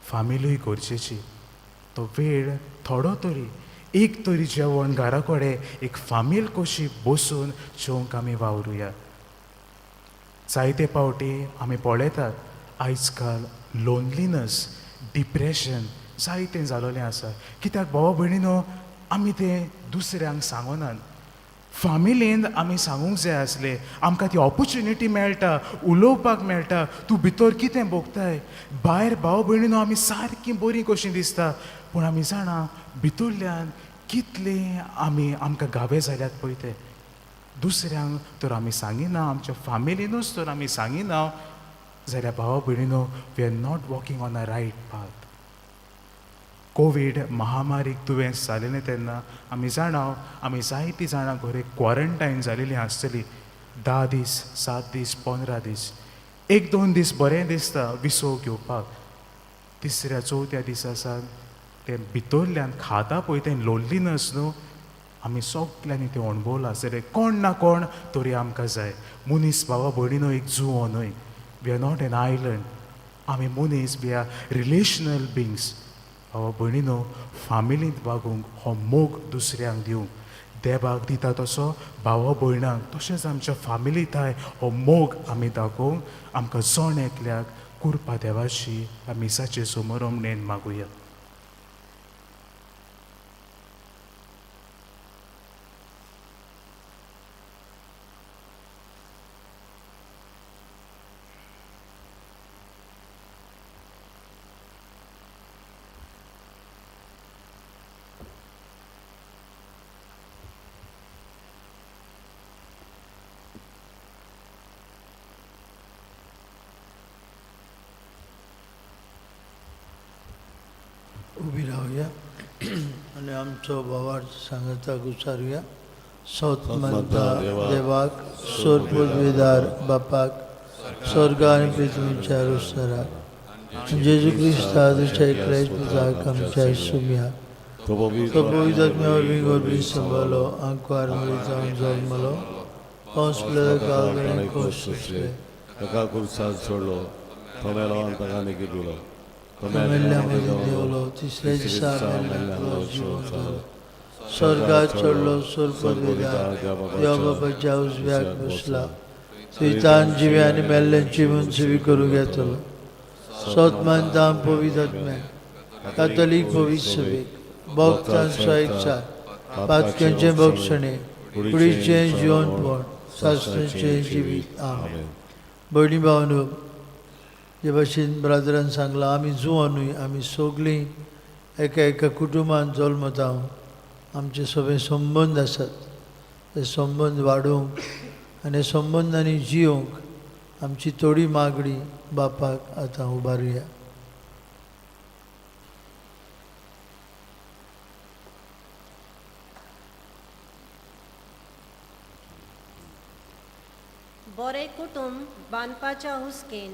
फामिलीय गरजेची. तो वेळ थोडो तरी, एक तरी जेवण घरा कडेन एक फामील कशी बसून जेवंक आमी वावरुया. जायते पावटी आमी पळयतात आयज काल लोनलिनस, डिप्रेशन जायतें जालोलें आसा. कित्याक भावा भयणीनो, आमी तें दुसऱ्यांक सांगनात. फामिलींत आमी सांगूंक जाय आसलें. आमकां ती ऑपॉर्च्युनिटी मेळटा, उलोवपाक मेळटा, तूं भितर कितें भोगताय. भायर भाव भयणीनो आमी सारकीं बरीं कशीं दिसता, पूण आमी जाणा भितरल्यान कितलें आमकां गावे जाल्यात पळय ते. दुसऱ्यांक तर आमी सांगिना, आमच्या फामिलीनूच तर आमी सांगिना जाल्यार भावा भयणीनो we are not walking on a right path. Covid महामारीक दुयेंस जालेलें तेन्ना आमी जाणा, आमी जायतीं जाणां घरे क्वॉरंटायन जालेलीं आसतलीं. 10 दीस, 7 दीस, 15 दीस. 1-2 दीस बरें दिसता विसव घेवपाक. तिसऱ्या चवथ्या दिसा सावन तें भितरल्यान खाता पळय तें लोनलिनस न्हू, आमी सगल्यांनी तें अणभवलां. जाल्यार कोण ना कोण तरी आमकां जाय. मनीस भावा भयणीनो एक जुवो न्हय. We are not an island. आमी मनीस, वी आर रिलेशनल बिंग्स. भावा भयणीनो, फामिलींत वागूंक हो मोग दुसऱ्यांक दिवंक देवाक दिता तसो भावा भयणांक तशेंच आमच्या फामिलींताय हो मोग आमी दाखोवंक आमकां जण एकल्याक कुरपा देवाची आमी मिसाचे समोर नेन मागुया. उभी राहूया आणि आमचो भावार्थ सांगता उचारूया. सौतमंता देवाक सोरपदवीदार बापाक स्वर्ग आणि पृथ्वीच्या रुसराक जेजू क्रिस्ता तुझ्या एकल्याच पुताक आमच्या सुम्या तो पवित्रात्म्या वरवीं संभालो आंकवार जावन जल्मलो पावसले काळगणे कोस सुचले ताका कुर्साद सोडलो तो मेलो आनी ताका निकी दिलो तो मेल्ल्यामध्ये देवलो तिसऱ्या दिसा मेल्ल्यालो जिवंत जालो स्वर्गात चढलो सोरपदवीदार देवा बापाच्या उजव्याक बसला थंयच्यान जिव्या आनी मेल्ल्यांची मुंसवी करूं घेतलो. सौतमंता पवित्रात्म्या कातोलीक पवित्र सभेक भक्तांचो एकचार पातक्यांचे भक्षणे कुडीचें जिवंतपण सासणेचें जिवीत. आमेन. भयणी भावांनो, जे भाशेन ब्रादरान सांगलां आमी जुवनूय आमी सगळीं एका कुटुंबान जल्मता आमचे सगळे संबंद आसात. ते संबंद वाडोवंक आनी संबंदांनी जियोंक आमची थोडी मागणी बापाक आतां उबारुया. बरे कुटुंब बांदपाच्या हुस्केन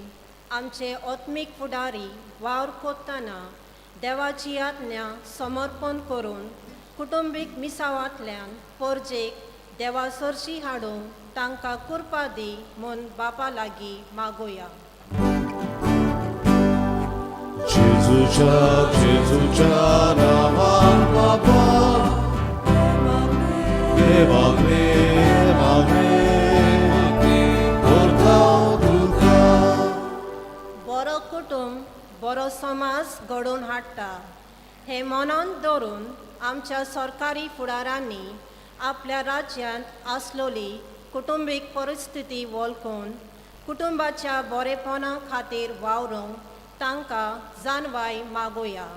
आमचे आत्मीक फुडारी वावर कोत्ताना देवाची आज्ञा समर्पण करून कुटुंबीक मिसावांतल्यान परजेक देवा सरशी हाडूंक तांकां कृपा दी म्हूण बापा लागीं मागोया. जेजूच्या नांवान बापा देवाक बरो कुटुंब बरो समाज घडोवन हाडटा हे मनांत दवरून आमच्या सरकारी फुडारांनी आपल्या राज्यांत आसलोली कुटुंबीक परिस्थिती वळखून कुटुंबाच्या बरेपणा खातीर वावरूंक तांकां जाणवाय मागोया.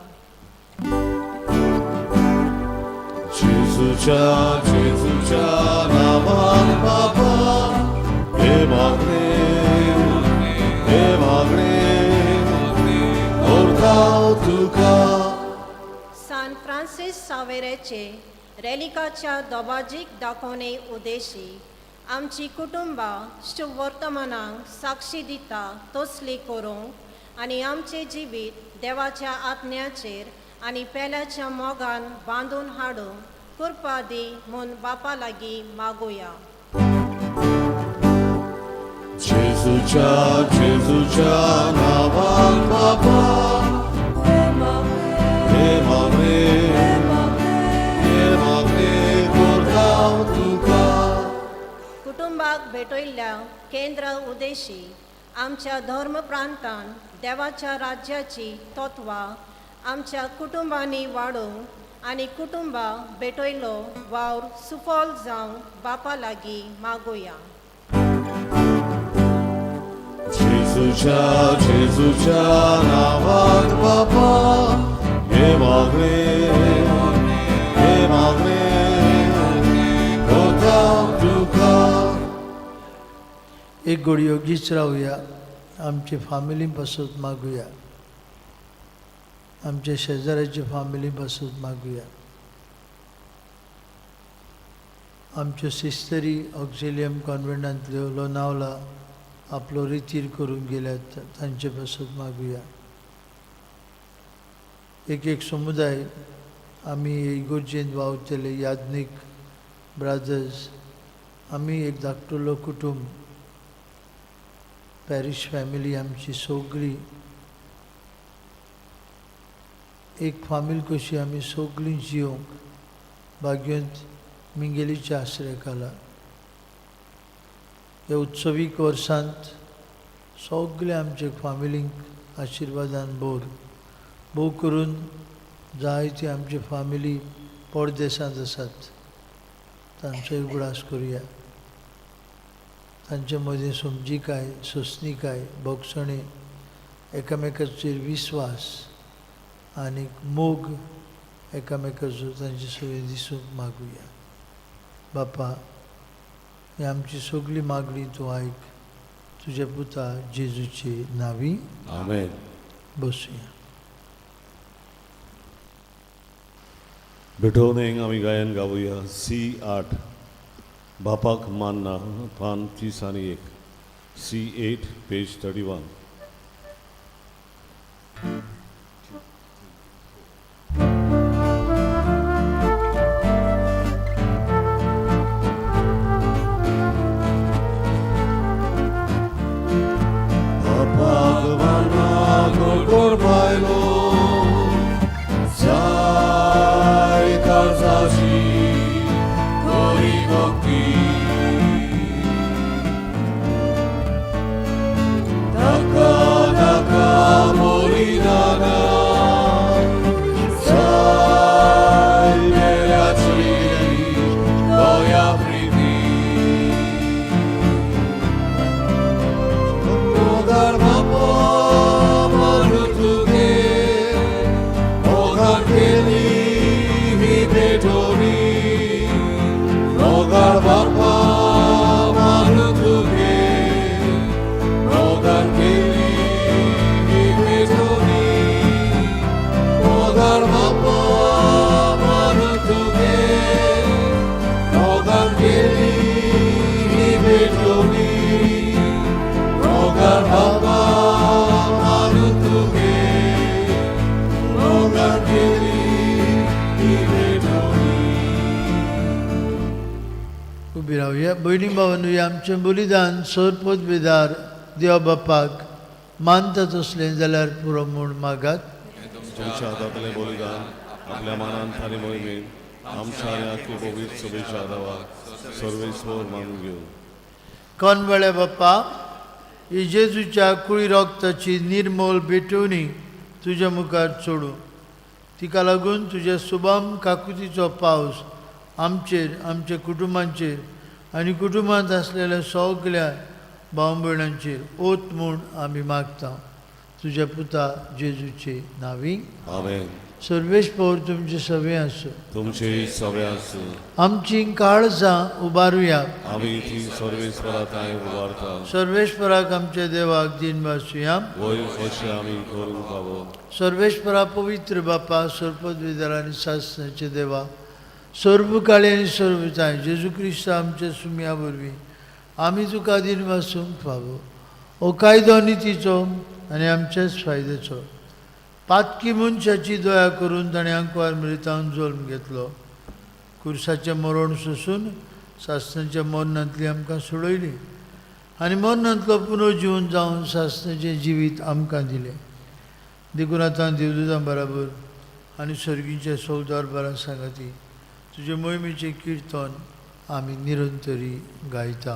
जेजूच्या नांवान बापा सान फ्रांसीस सावेरेचे रेलिकाच्या दोबाजीक दाखोवणे उद्देशी आमची कुटुंबां शुभ वर्तमानाक साक्षी दिता तसली करूंक आनी आमचे जिवीत देवाच्या आज्ञाचेर आनी पेल्याच्या मोगान बांदून हाडूंक कृपा दी म्हूण बापा लागीं मागोया. जेजूच्या नांवान बापा कुटुंबाक भेटयल्ल्या केंद्र उद्देशी आमच्या धर्म प्रांतान देवाच्या राज्याची तत्वां आमच्या कुटुंबांनी वाडोवंक आनी कुटुंबां भेटयलो वावर सुफल जावंक बापा लागीं मागोया. जेजूच्या नांवान बापा एक घडयो गीच रावया. आमचे फॅमिली पासून मागुया. आमच्या शेजाऱ्याची फॅमिली पासून मागुया. आमच्यो सिस्टरी ऑक्झिलियम कॉन्व्हेंटांतल्यो लोनावला आपलो रितीर करून गेल्यात तांचे पासून मागुया. एक समुदाय आमी इगोर्जेंत वावतले याज्ञीक ब्रादर्स आमी एक धाकटुलो कुटुंब पॅरिश फॅमिली आमची सगळी एक फामील कशी आमी सगळीं जिवंक भाग्यवंत मिंगेलीच्या आश्रयकाला ह्या उत्सवीक वर्सांत सगळे आमचे फामिलींक आशिर्वादान भोव करून जायती आमचे फामिली परदेसांत आसात तांचोय उगडास करुया. तांचे मदें समजीकाय, सोंसणीकाय, भोगसणे, एकामेकाचेर विस्वास आनी मोग एकामेकाचो तांचे सगळें दिसूंक मागुया. बापा, ही आमची सगळी मागणी तूं आयक, तुज्या पुता जेजूचे नांवी. आमेन. बसूया. बिठोवणेक आमी गायन गावुया C8 बापाक मानना पान 30 C8 page 31. Bapak mana gogor bailo Karzashi Kori Bhakti Daka Daka Moridana Sai Melachi Doya Priti Mogar Bapa Marutuke Mogar Keli Rogar Bapa Marutuke Rogar Keli Betoni Rogar Bapa Marutuke Rogar Keli Betoni Rogar Bapa Marutuke Rogar Keli उबी रावया. भयणी भावांनो, आमचें बलिदान सोरपोत बेदार देवा बापाक मानता तसलें जाल्यार पुरो म्हूण मागात. तुमच्या हातांतलें बलिदान आपल्या मानांत आनी मोहिमेन आमच्या आनी आख्खे पवित्र सभेच्या आदाराक सर्वेस्वर मानून घेवन कोनवळ्या बाप्पा, ही जेजूच्या कुळी रोगताची निर्मोल भेटवणी तुज्या मुखार सोडूं. तिका लागून तुज्या शुभम काकुतीचो पावस आमचेर, आमच्या कुटुंबांचेर आनी कुटुंबांत आसलेल्या सगळ्या भाव भयणांचेर ओत म्हूण आमी मागता. तुज्या पुता जेजूचे नांवी. आमेन. सर्वेस्पर तुमचे सवे आसूं. तुमचे सवे आसूं. आमची काळजां उबारुया. आमी ती सर्वेस्पराताय उबारता. सर्वेस्पराक आमच्या देवाक दिन वासुया. वयर कशें आमी करूंक पावो. सर्वेस्परा पवित्र बापा, सर्पद विदार आनी सासणाचे देवा, सर्वकाळी आनी सर्वताय जेजू क्रिस्त आमच्या सुमया वरवीं आमी तुका दिन वासूंक फावो. हो कायदो नितीचो आनी आमच्याच फायद्याचो. पातकी मनशाची दया करून ताणें आंकवार मृतावन जल्म घेतलो. कुर्साचें मरण सोंसून सासणाच्या मरणांतली आमकां सोडयली आनी मरणांतलो पुनर्जीवन जावन सासणाचें जिवीत आमकां दिलें. देखून आतां देवदूतां बराबर आनी सर्गीच्या सौदार बारा सांगाती तुजे मोहिमेचें किर्तन आमी निरंतरी गायता.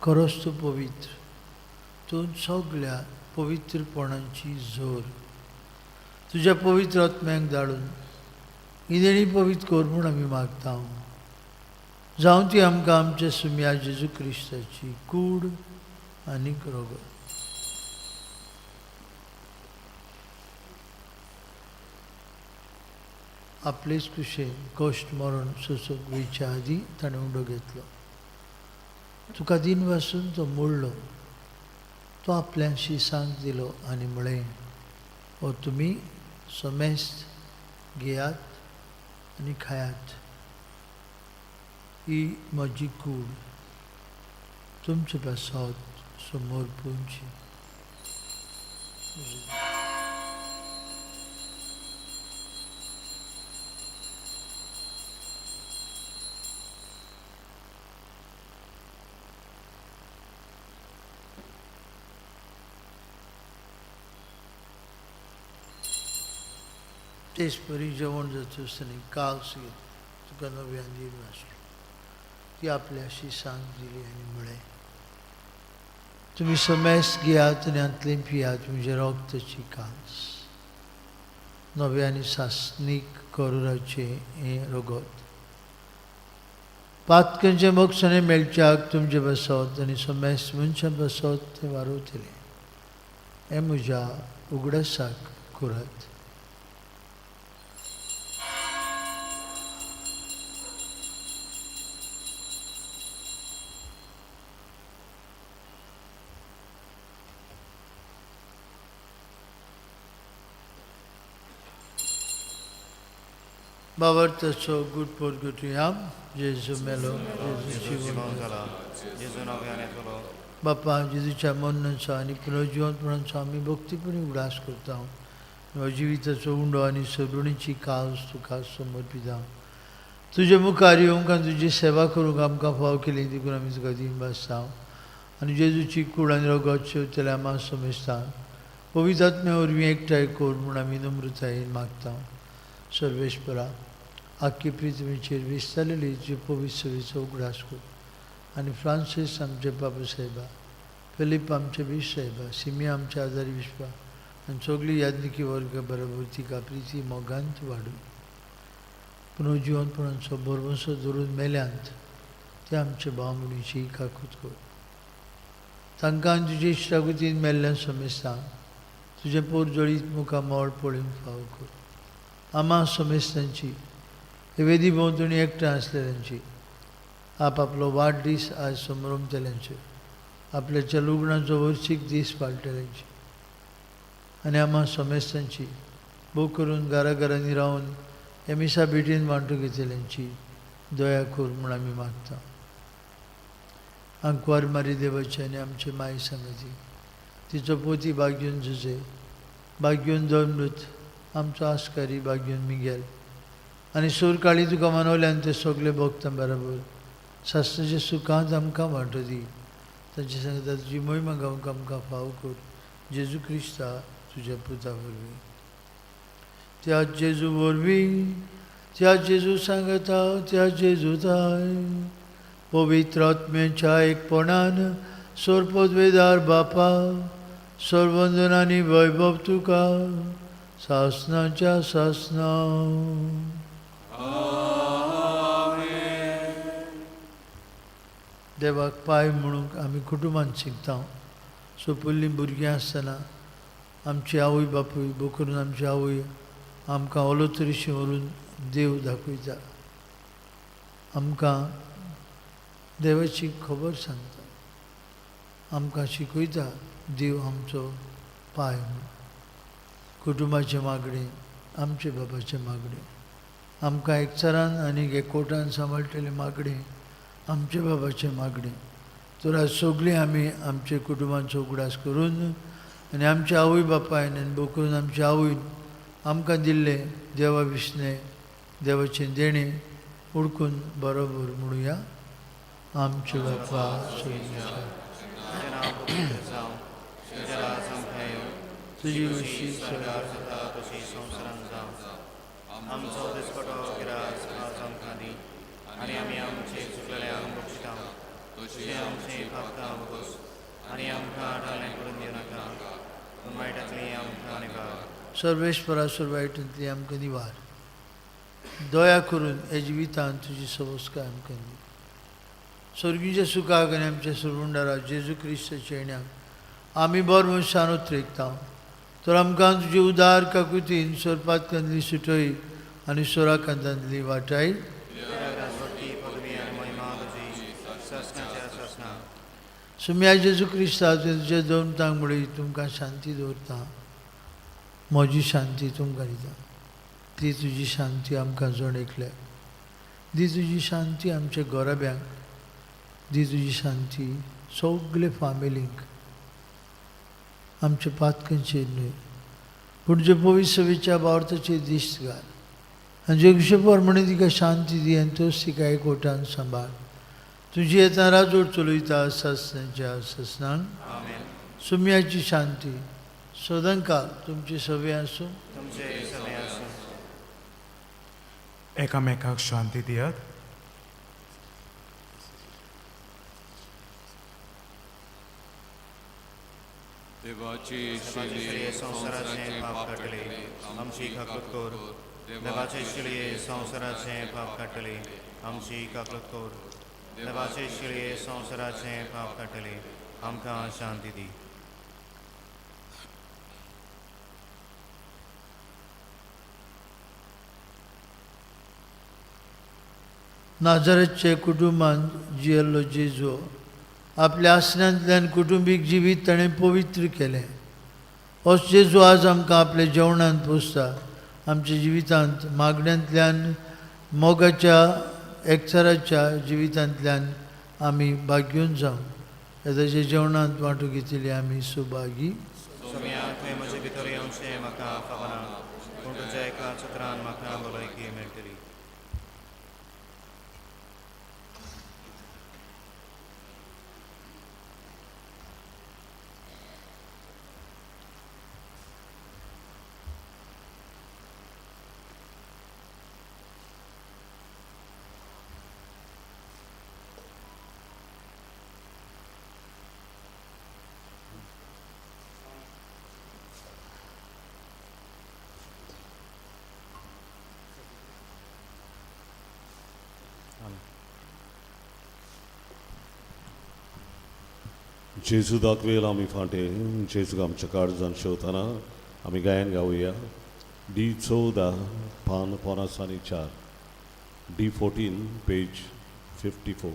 खरोच तूं पवित्र, तूं सगळ्या पवित्रपणाची जोर तुज्या पवित्र आत्म्याक धाडून इदेणी पवित्र कर म्हूण आमी मागता. जावं ती आमकां आमच्या सुम्या जेजू क्रिस्ताची कूड आनीक रगत. आपलेच कुशेन कश्ट मरण सोंसूंक वयच्या आदीं ताणें उंडो घेतलो. तुका दिन वासून तो मोडलो. तो आपल्या शिसांक दिलो आनी म्हळें, हो तुमी समेस्त घेयात आनी खायात. ही म्हजी कूड तुमचे पासत समोर पोवची. तेच परी जेवण जाता आसतना कास घेत तुका नव्यान दिलो आसलो. ती आपल्या शिसांक दिली आनी म्हळें, तुमी समेस्त घेयात आनी हातूंतल्यान पियात म्हजे रगताची कास. नवे आनी सासणीक करुराचे हें रगत. पातकांचे मोक्षाने मेळच्याक तुमचे बसत आनी समेस्त मनशां बसत तें वारवतलें. हें म्हज्या उगडासाक करात. बाबर्ताचो गूड पोरगोटुया जेजू मेलो, जेजू जिवंत जाला, जेजू नव्यान येतलो. बापा जेजूच्या मरणाचो आनी पुनर्जिवंतपणाचो आमी भक्तीपणी उगडास करता. ह्या जिविताचो उंडो आनी सदुणीची कास तुका समर्पिता. तुजे मुखार येवंक आनी तुजी सेवा करूंक आमकां फाव केली देखून आमी तुका दिन बसता. आनी जेजूची कूड आनी रगत शेवतले आमां समेस्ता पवित्र आत्म्या वरवीं एकठांय कर म्हूण आमी नम्रतायेन मागता. सर्वेश्वरा, आख्खी पृथ्वीचेर विस्तारलेली तुजे पवित्र सेवेचो उगडास कर. आनी फ्रांसीस आमचे बाबा साहेबा, फिलीप आमचे बीश साहेबा, सिमी आमचे आदारी विश्वा आनी सगळी याज्ञिकी वर्ग बरोबर तिका प्रिती मोगांत वाडून पुनर्जिवंतपणाचो भरवंसो धरून मेल्यांत ते आमचे भाव मणीची काकूत कर. तांकां तुजे इश्टागुतीन मेल्ल्या समेस्तां तुजे पोर जळीत मुखां मोळ पळोवंक फाव कर. आमां समेस्तांची वेदी भोंवतणी एकठांय आसलेल्यांची आपलो वाडदीस आज समरमतल्यांचे आपल्याच्या लुग्नाचो वर्सीक दीस पाळटल्यांची आनी आमां समेस्तांची भोव करून घराघरांनी रावन हे मिसा भेटीन वांटो घेतल्यांची दया कर म्हूण आमी मागता. आंकवार मारी देवाची आनी आमचे माय सांगाती तिचो पोती भाग्योन झुजे, भाग्योन दोमृत आमचो आस्कारी भाग्योन मिगेल आनी सूर काळी तुका मानवल्यान ते सगळे भक्तां बरोबर सासणाच्या सुखांत आमकां वांटो दी. तांचे सांगता तुजी महिमा गावंक आमकां फाव कर. जेजू क्रिस्ता तुज्या पुता वरवीं. त्या जेजू वरवीं, त्या जेजू सांगता, त्या जेजू ताय पवित्र आत्म्याच्या एकपणान सोरपदवेदार बापा सर्वंदन आनी वैभव तुका सासणाच्या सासना. देवाक पांय म्हणूंक आमी कुटुंबांत शिकता. सोपुल्लीं भुरगीं आसतना आमची आवय बापूय भोव करून आमची आवय आमकां ओलो तरेशी व्हरून देव दाखयता. आमकां देवाची खबर सांगता. आमकां शिकयता देव आमचो पांय म्हणून. कुटुंबाचें मागणें आमचे बाबाचें मागणें आमकां एकचारान आनी एकवटान सांबाळटलें मागणें आमचे बाबाचें मागणें. तर आज सगळीं आमी आमचे कुटुंबाचो उगडास करून आनी आमच्या आवय बापायन आनी भोव करून आमच्या आवयन आमकां दिल्लें देवा विशें देवाचें देणें उडकून बरोबर म्हणुया. आमचे बापा तुजी विशीं स्वर्गार जाता तशी संवसारांत जावं. आमचो दिसपटो गिरास आज आमकां दी आनी आमी आमचे चुकलेल्यांक बक्षिता तशी आमची फक्त वगोस आणि आमकां डाळें करून दिवं नाका पूण वायटांतली आमकां निवार सर्वेश्वरा सुरवाईटांतली आमकां निवार दया करून हे जिवितांत तुजी सवस्काय आमकां दी स्वर्गीच्या सुखाक आनी आमच्या सुरवंडारा जेजू क्रिस्ताच्या येण्याक आमी बरो मनशान उतरेकता तर आमकां तुजे उदार काकुतीन स्वरपात कंदली सुटय आनी सोराकांतांतली वाटाय पदवी आनी महिमा तुजी सस्नाच्या सस्ना सुम्या जेजू क्रिस्ता तुज्या दोमतांक मुळे तुमकां शांती दवरता म्हजी शांती तुमकां दिता ती तुजी शांती आमकां जण एकल्याक दी तुजी शांती आमच्या गोराब्यांक दी तुजी शांती सगळे फामिलींक आमच्या पातकांचेर न्हय पूण जे पवित्र सवेच्या बावर्थाचेर दिश्ट घाल आनी जगशेपर म्हणे तिका शांती दी आनी तोच तिका एकवटान सांबाळ तुजी येता राजवट चलयता सस्नाच्या सस्नांक सुम्याची शांती सदांकाल तुमचे सवे आसूं तुमचे सगळे आसूं एकामेकाक शांती दियात देवाची शिलये संवसाराचे पाप काटले आमची काकूत कोर देवाचे शिलये संवसाराचे पाप काटले आमची काकूत कोर देवाचे शिलये संवसाराचे पाप काटले आमकां शांती दी नाझारेतचे कुटुंबान जियल्लो जेजू आपल्या आसनांतल्यान कुटुंबीक जिवीत ताणें पवित्र केलें होच जेजू आज आमकां आपल्या जेवणांत पोसता आमच्या जिवितांत मागण्यांतल्यान मोगाच्या एकचाराच्या जिवितांतल्यान आमी भाग्यून जावं ताच्या जेवणांत वांटो घेतिल्ली आमी सुभागी सोम्या तुवें म्हजे भितर येवचें म्हाका खबना पूण तुज्या एका चित्रान म्हाका भलायकी मेळटली जेजू दाखवेल आमी फाटे जेजूक आमच्या काळजान शेवताना आमी गायन गावया D14 पान 54 D14 पेज 54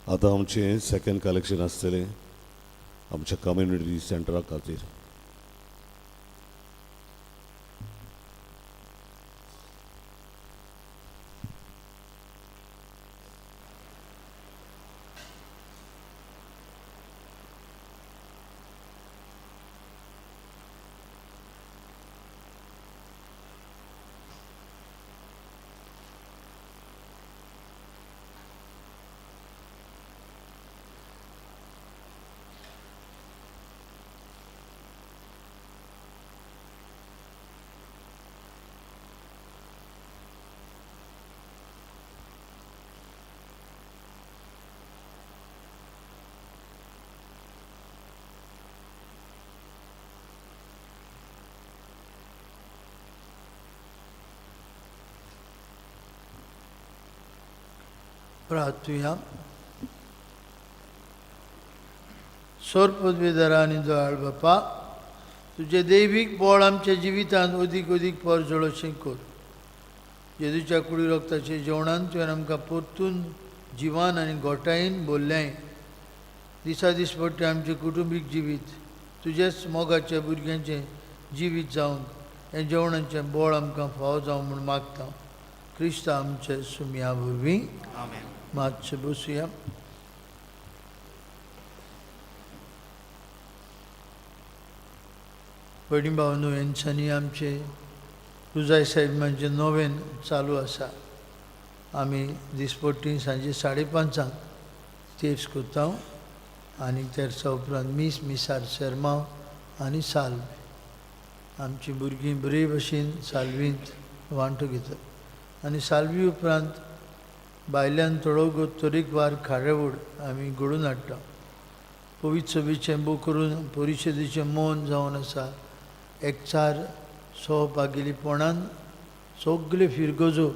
आतां आमचें सेकंड कलेक्शन आसतलें आमच्या कम्युनिटी सेंटरा खातीर. प्रार्थूया. सोर पदवीधरा आनी दयाळ बापा, तुझे दैवीक बळ आमच्या जिवितांत अदीक अदीक परजळोशें कर. जेजूच्या कुडी रक्ताचे जेवणान तुवें आमकां परतून जिवान आनी गोठायेन भरलें. दिसा दीस पडटे आमचें कुटुंबीक जिवीत तुजेच मोगाच्या भुरग्यांचें जिवीत जावंक हें जेवणाचें बळ आमकां फावो जावं म्हूण मागता. क्रिस्ता आमचे सुमया वरवीं. आमेन. मातशें बसुया. भयणी भावांनो, ह्या दिसांनी आमचे रुजाय साहेबांचें नोवेन चालू आसा. आमी दिसपट्टी सांजे 5:30 तेर्स करता आनी तेर्सा उपरांत मिसार शर्मा आनी साल्व. आमची भुरगीं बरे भशेन साल्वींत वांटो घेतात आनी साल्वी उपरांत भायल्यान थोडो तरेकवार कार्यावळ आमी घडोवन हाडटा. पवित्र सभेचें बो करून परिशदेचें मौन जावन आसा. एकचार सहभागिलीपणान सगळे फिरगोजो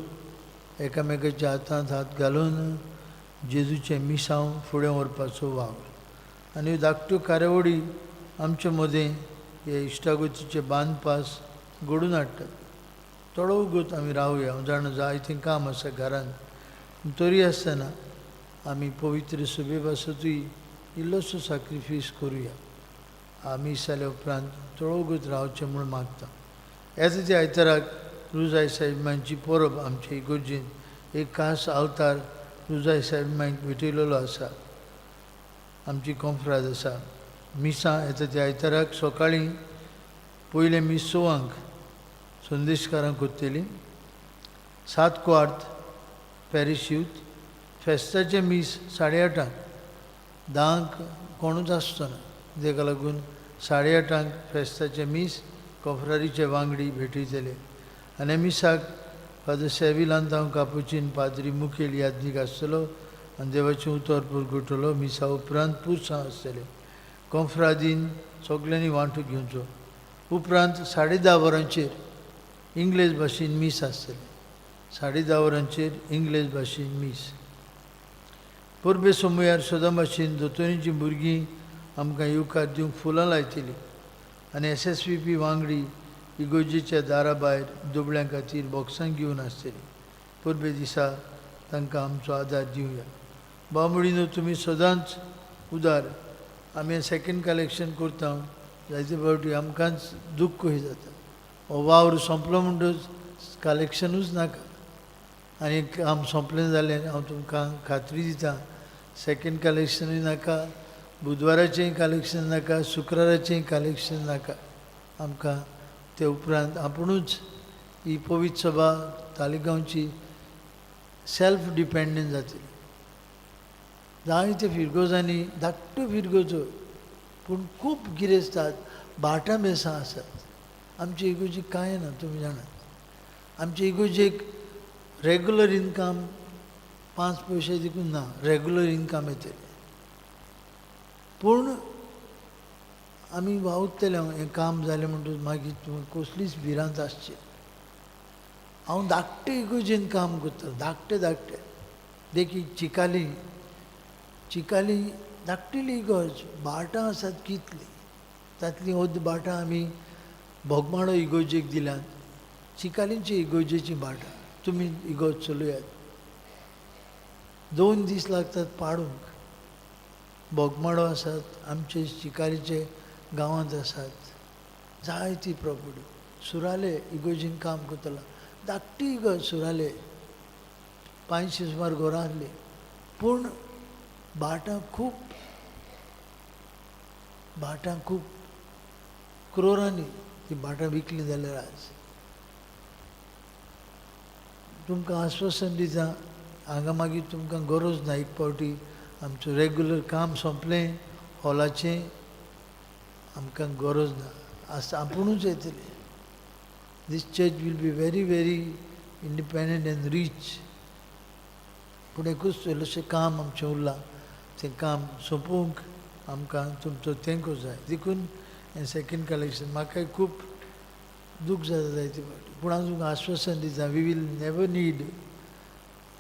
एकामेकाच्या हातांत हात घालून जेजूचें मिसांव फुडें व्हरपाचो वावर आनी धाकट्यो कार्यावळी आमचे मदें हे इश्टागतीचे बांदपास घडोवन हाडटात. थोडो उगोत आमी रावया. हांव जाणा जायतें काम आसा घरांत, तरी आसतना आमी पवित्र सभे पासतूय इल्लोसो सॅक्रिफायस करुया. आमी जाल्या उपरांत थोडो उगोत रावचें म्हूण मागता. येता त्या आयताराक रुजाय साहेबांची परब आमचे इगोर्जेन एक खास अवतार रुजाय साहेबांक भेटयलेलो आसा. आमची कॉन्फ्रन्स आसा. मिसां येता त्या आयताराक सकाळीं पयलें मीस 9 संदेशकारां करतलीं. 7:15 पॅरिश यूथ. फेस्ताचें मीस 8:30 10 कोणूच आसचोना. ताका लागून 8:30 फेस्ताचें मीस कॉफ्रारीचे वांगडी भेटयतले. आनी मिसाक फादर सेविलांत हांव कापुचीन पाद्री मुखेल यादनीक आसतलो आनी देवाचें उतर पुरगुटलो. मिसा उपरांत पुरसां आसतलें. कॉन्फ्रादीन सगल्यांनी वांटो घेवचो. उपरांत 10:30 वरांचेर इंग्लीश भाशेन मीस आसतलें. 10:30 वरांचेर इंग्लीश भाशेन मीस. परबे सोमयार सदां भाशेन दोतोरींचीं भुरगीं आमकां येवकार दिवंक फुलां लायतलीं आनी SSVP वांगडी इगोर्जेच्या दारा भायर दुबळ्यां खातीर बॉक्सां घेवन आसतलीं. परबे दिसा तांकां आमचो आदार दिवया. बामडीनो तुमी सदांच उदार. आमी सेकंड कलेक्शन करता जायते फावटी आमकांच दूख कशी जाता. हो वावर सोंपलो म्हणटच कलेक्शनूच नाका आनी काम सोंपलें जालें. हांव तुमकां खात्री दितां सेकंड कलेक्शनूय नाका, बुधवाराचेंय कलेक्शन नाका, शुक्राराचेंय कलेक्शन नाका. आमकां ते उपरांत आपुणूच ही पवित्र सभा तालिगांवची सेल्फ डिपेंडंट जातली. जायते फिरगोजांनी धाकट्यो फिरगोजो पूण खूब गिरेस्तात भाटां बेसां आसात. आमचे इगोर्जेक कांय ना. तुमी जाणात आमचे इगोर्जेक रेगुलर इनकम 5 पयशे देखून ना. रेगुलर इनकम येतले पूण आमी वावुरतले. हें काम जालें म्हणटच मागीर तुमी कसलीच भिरांत आसची. हांव धाकटे इगोर्जेन काम करता. धाकटे देखीक चिकाली धाकटेली इगोर्ज. भाटां आसात कितलीं. तांतलीं ओद भाटां आमी बोगमाळो इगोर्जेक दिल्यात. चिकालींची इगोर्जेची भाटां तुमी इगोर्ज चलयात. 2 दीस लागतात पाडूंक. बोगमाडो आसात, आमचे शिकारीचे गांवांत आसात, जायती प्रॉपर्टी. सुराले इगोजीन काम करतला, धाकटी इगो सुराले 500 सुमार घरां आहली, पूण भाटां खूब क्रोरांनी ती भाटां विकली जाल्यार आज तुमकां आश्वासन दिता, हांगा मागीर तुमकां गरज ना. एक पावटी आमचें रेग्युलर काम सोंपलें हॉलाचें, आमकां गरज ना, आपुणूच येतलें. This church will be very, very independent and rich. पूण एकूच इल्लेशें काम आमचें उरलां, तें काम सोंपोवंक आमकां तुमचो तेंको जाय. देखून हें सेकंड कलेक्शन म्हाकाय खूब दूख जाता जायते फावटी, पूण हांव तुमकां आश्वासन दिता, we will never need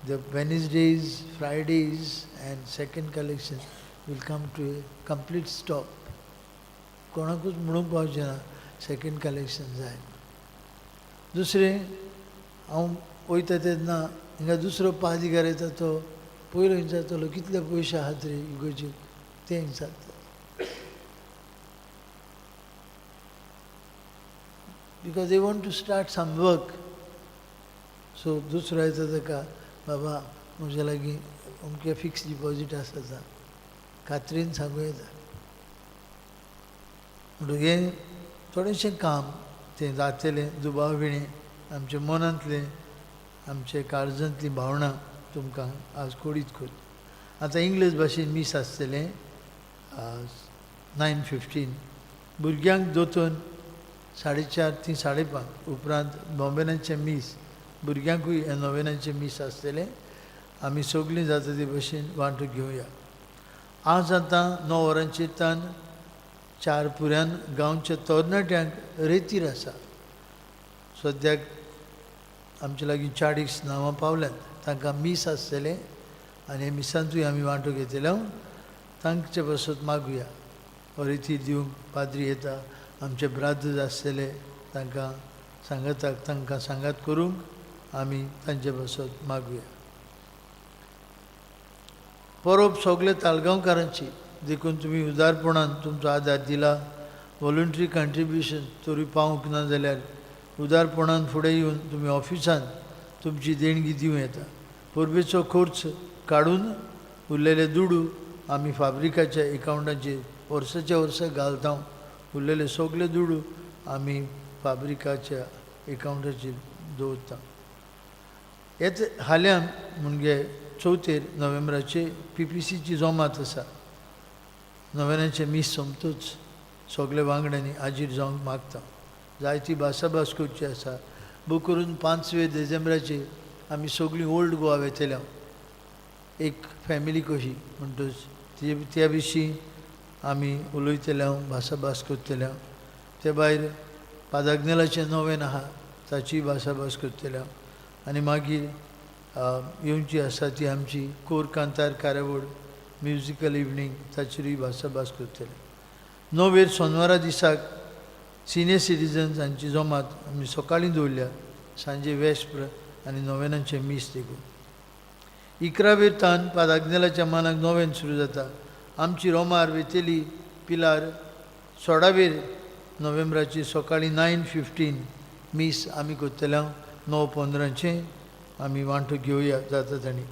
the Wednesdays, Fridays and second collection will come to a complete stop. कोणाकूच म्हणूंक पावचें ना सेकंड कलेक्शन जाय. दुसरें, हांव वयता तेन्ना हिंगा दुसरो पादिगार येता, तो पयलो विचारतलो कितले पयशे आहात रे इगोचे, ते विचारता. Because they want to start some work. So दुसरो येता ताका, बाबा म्हजे लागीं अमकें फिक्स डिपॉजीट आसा, खात्रीन सांगूं येता. म्हणून हें थोडेंशें काम तें जातलें, दुबाविणें आमच्या मनांतलें, आमचे काळजांतली भावना तुमकां आज कोडीत कर. आतां इंग्लीश भाशेन मीस आसतलें 9:15, भुरग्यांक दोतोन 4:30 ती 5:30 उपरांत नोवेनाचें मीस, भुरग्यांकूय हे नोवेनाचें मीस आसतलें. आमी सगळीं जाता ते भशेन वांटो घेवया. आज आतां 9 वरांचेर तान 4 पुऱ्यान गांवच्या तरणाट्यांक रेतीर आसा. सद्याक आमचे लागीं 40 नांवां पावल्यात, तांकां मीस आसतलें आनी हे मिसांतूय आमी वांटो घेतलो. तांचे बसत मागुया, रेतीर दिवंक पाद्री येता, आमचे ब्रादर्स आसतले तांकां सांगात करूंक आमी तांचे बसत मागुया. परब सगळे ताळगांवकारांची, देखून तुमी उदारपणान तुमचो आदार दिला. वॉलंटरी कंट्रिब्युशन तरी पावूंक ना जाल्यार उदारपणान फुडें येवन तुमी ऑफिसान तुमची देणगी दिवं येता. परबेचो खर्च काडून उरलेले दुडू आमी फाब्रिकाच्या एकावंटाचेर वर्साच्या वर्सा घालता. उरलेले सगळे दुडू आमी फाब्रिकाच्या एकावंटाचेर दवरता. हेच हाल्यान म्हणजे 4 नोव्हेंबराचे PPCची जमात आसा. नोवेनाचें मीस सोमतूच सगळे वांगड्यांनी हाजीर जावंक मागता. जायती भासाभास करची आसा. बू करून 5 डिसेंबराचेर आमी सगळीं ओल्ड गोवा वेतल्या, एक फॅमिली कशी म्हणटच त्या विशीं आमी उलयतल्या, भासाभास करतल्या. ते भायर पादाग्नेलाचें नोवेन आहा, ताची भासाभास करतल्या. आनी मागीर येवची आसा ती आमची कोर कांतार कार्यावळ, म्युजिकल इवनिंग, ताचेरूय भासाभास करतले. 9 सोनवारा दिसाक सिनियर सिटीजन्स हांची जमात आमी सकाळीं दवरल्या, सांजे वेस्प्र आनी नोवेनाचें मीस देखून. 11 तान पादाग्नेलाच्या मानाक नोवेन सुरू जाता. आमची रोमार वेतेली पिलार 16 नोव्हेंबराची सकाळीं 9:15 मीस आमी करतल्या. 9:15 आमी वांटो घेवया जाता ताणी.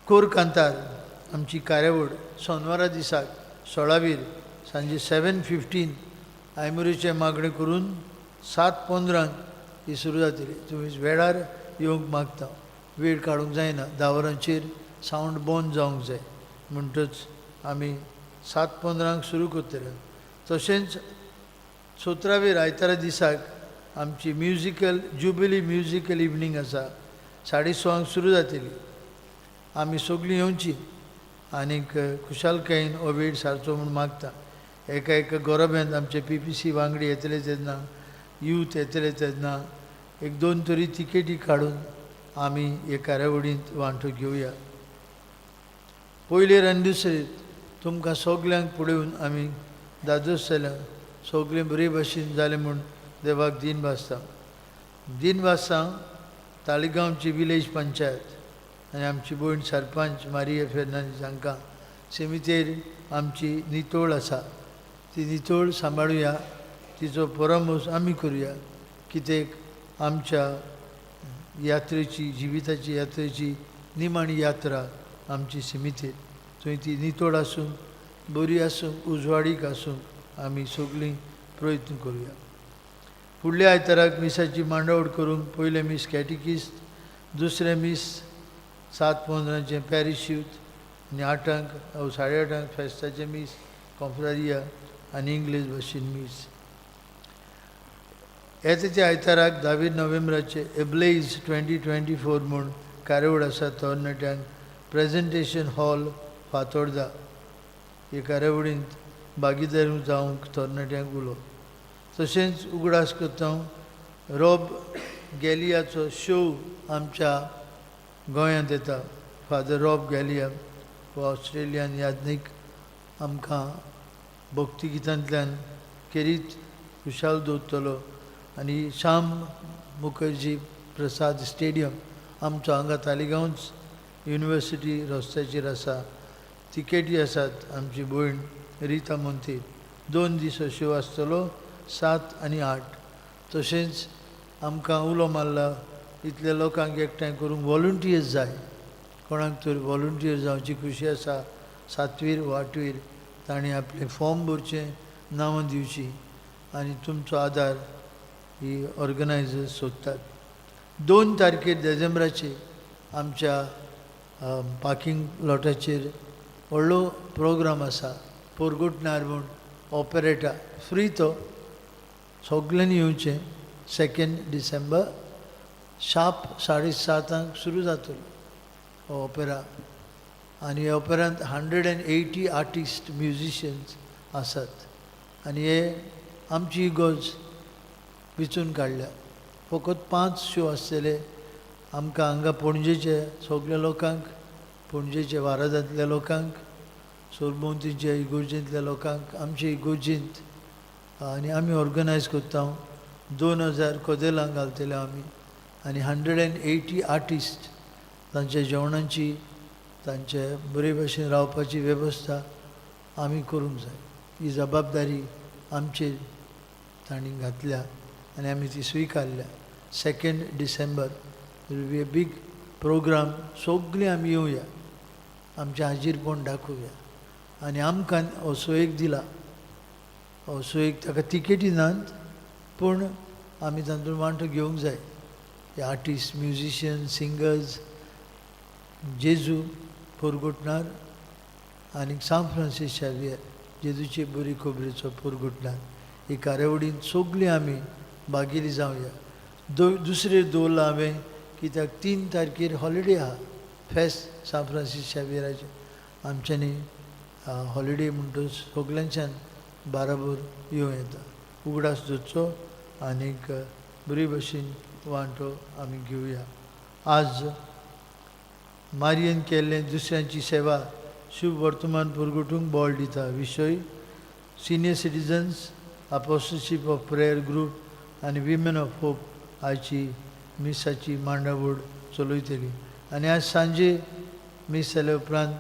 कोर कांतार आमची कार्यावळ सोनवारा दिसाक 16 सांजे 7:15 आयमुरेचें मागणें करून 7:15 ही सुरू जातली. तुमी वेळार येवंक मागता, वेळ काडूंक जायना. 10 वरांचेर सावंड बंद जावंक जाय म्हणटच आमी 7:15 सुरू करतले. तशेंच 17 आयतारा दिसाक आमची म्युजिकल जुबिली म्युजिकल इवनिंग आसा, 6:30 सुरू जातली. आमी सगळीं येवची आनीक खुशालकायेन हो वेळ सारचो म्हूण मागता. एका गोरब्यांत आमचे PPC वांगडी येतले तेन्ना, यूथ येतले तेन्ना 1-2 तरी तिकेटी काडून आमी हे कार्यावळींत वांटो घेवया. पयलेर आनी दुसरेर तुमकां सगल्यांक फुडें येवन आमी दादोस सगळें बरे भाशेन जालें म्हूण देवाक दिन भासता. दिन भासां ताळेगांवची विलेज पंचायत आनी आमची भयण सरपंच मारिया फेर्नांदीस हांकां सेमितेर आमची नितोळ आसा, ती नितोळ सांबाळुया, तिचो परमोस आमी करुया, कित्याक आमच्या यात्रेची, जिविताची यात्रेची निमाणी यात्रा आमची सेमितेर. थंय ती नितोळ आसूंक, बरी आसूंक, उजवाडीक आसूंक आमी सगळीं प्रयत्न करुया. फुडल्या आयताराक मिसाची मांडावळ करूंक पयले मीस कॅटिकिस्ट, दुसरे मीस 7:15 पॅरिश यूथ आनी 8 8:30 फेस्ताचे मीस कॉन्फ्रारिया आनी इंग्लीश भाशेन मीस. येत्याच्या आयताराक 10 नोव्हेंबराचे एब्लेज 2024 म्हूण कार्यावळ आसा तरणाट्यांक प्रेजेंटेशन हॉल फातोर्डा. हे कार्यावळींत भागीदार जावंक तरणाट्यांक उलो. तशेंच उगडास करता रॉब गॅलियाचो शो आमच्या गोंयांत येता. फादर रॉब गॅलिया हो ऑस्ट्रेलियान याज्ञीक आमकां भक्तिगितांतल्यान खेरीत खुशाल दवरतलो. आनी श्याम मुखर्जी प्रसाद स्टेडियम आमचो हांगा तालिगांवच युनिवर्सिटी रस्त्याचेर आसा. तिकेटी आसात. आमची भयण रिता मोंते 2 दीस हो शो आसतलो, 7 आनी 8. तशेंच आमकां उलो मारला इतल्या लोकांक एकठांय करूंक वॉलंटियर्स जाय. कोणाक तर वॉलंटियर जावची खुशी आसा, 7वीर वा 8वीर तांणी आपलें फॉर्म भरचें, नांवां दिवची आनी तुमचो आदार ही ऑर्गनायझर्स सोदतात. 2 तारखेर डिसेंबराचे आमच्या पार्किंग लॉटाचेर व्हडलो प्रोग्राम आसा. पोरगुटणार म्हूण ऑपेरेटा फ्री, तो सगळ्यांनी येवचें. 2 डिसेंबर शार्प 7:30 सुरू जातलो हो ऑपेरा. आनी ह्या ऑपेरांत 180 आर्टिस्ट, म्युजिशियन्स आसात. आनी हे आमची इगोज विचून काडल्या. फकत 5 शो आसतले. आमकां हांगा पणजेचे सगळ्या लोकांक, पणजेचे वारादांतल्या लोकांक, सोरभोंवतीच्या इगोर्जेंतल्या लोकांक, आमचे इगोर्जेंत आनी आमी ऑर्गनायज करता. 2000 कदेलां घालतले आमी. आनी 180 आर्टिस्ट, तांच्या जेवणाची, तांचे बरे भशेन रावपाची वेवस्था आमी करूंक जाय. ही जबाबदारी आमचेर तांणी घातल्या आनी आमी ती स्विकारल्या. 2 December will be a big program. सगळीं आमी येवया, आमचें हाजीरपण दाखोवया. आनी आमकां असो एक दिला, असो एक ताका तिकेटी नात, पूण आमी तातूंत वांटो घेवंक जाय. हे आर्टिस्ट, म्युजिशियन, सिंगर्स, जेजू पोरगुटणार आनी सान फ्रांसीस शावियर, जेजूचे बरी खबरेचो पोरगुटणार. ही कार्यावळींत सगळीं आमी भागीदारी जावया. दुसरें दवरला हांवें कित्याक 3 तारखेर हॉलिडे आहा, फेस्त सान फ्रांसीस शावियराचें. आमच्यांनी हॉलिडे म्हणटच सगळ्यांच्यान बाराबर येवं येता. उगडास धरचो आनीक बरे भशेन वांटो आमी घेवया. आज मारयेन केल्लें दुसऱ्यांची सेवा शुभ वर्तमान परगटूंक बोवाळ दिता. विशय senior citizens, apostleship of prayer group आनी विमेन ऑफ होप आयची मिसाची मांडावळ चलयतली. आनी आज सांजे मीस जाल्या उपरांत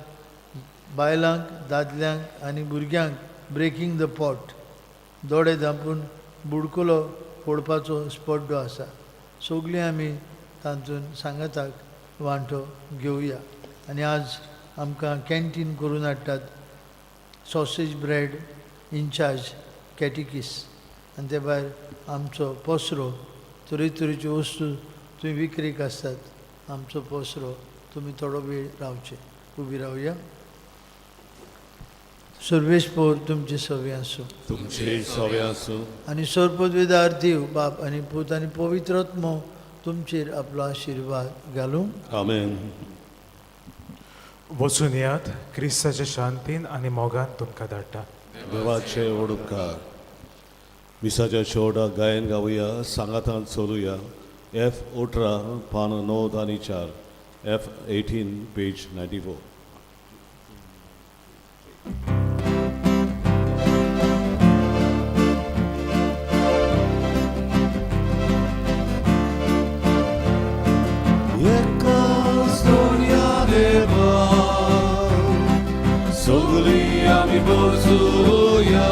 बायलांक, दादल्यांक आनी भुरग्यांक ब्रेकिंग द पॉट, दोळे धांपून बुडकुलो फोडपाचो स्पर्धो आसा. सगळीं आमी तातूंत सांगाताक वांटो घेवया. आनी आज आमकां कॅन्टीन करून हाडटात. सॉसेज ब्रेड इन्चार्ज कॅटिकिस, आनी ते भायर आमचो पसरो, तरेतरेच्यो वस्तू थंय विक्रेक आसतात. आमचो पसरो, तुमी थोडो वेळ रावचे, उबी रावया. सर्वेस्पोर तुमचे सवे आसूं. तुमचे सवे आसूं. आनी सर्पद्वेदार देव बाप आनी पूत आनी पवित्रत्मो तुमचेर आपलो आशिर्वाद घालूं. आमेन. वचून यात, क्रिस्ताच्या शांतीन आनी मोगान तुमकां धाडटा. देवाचे ओडकार. मिसाच्या शेवटाक गायन गावया, सांगातांत चलुया. F18 पान 9 आनी 4, F18 page 94. Ecco storia de va, पोचूया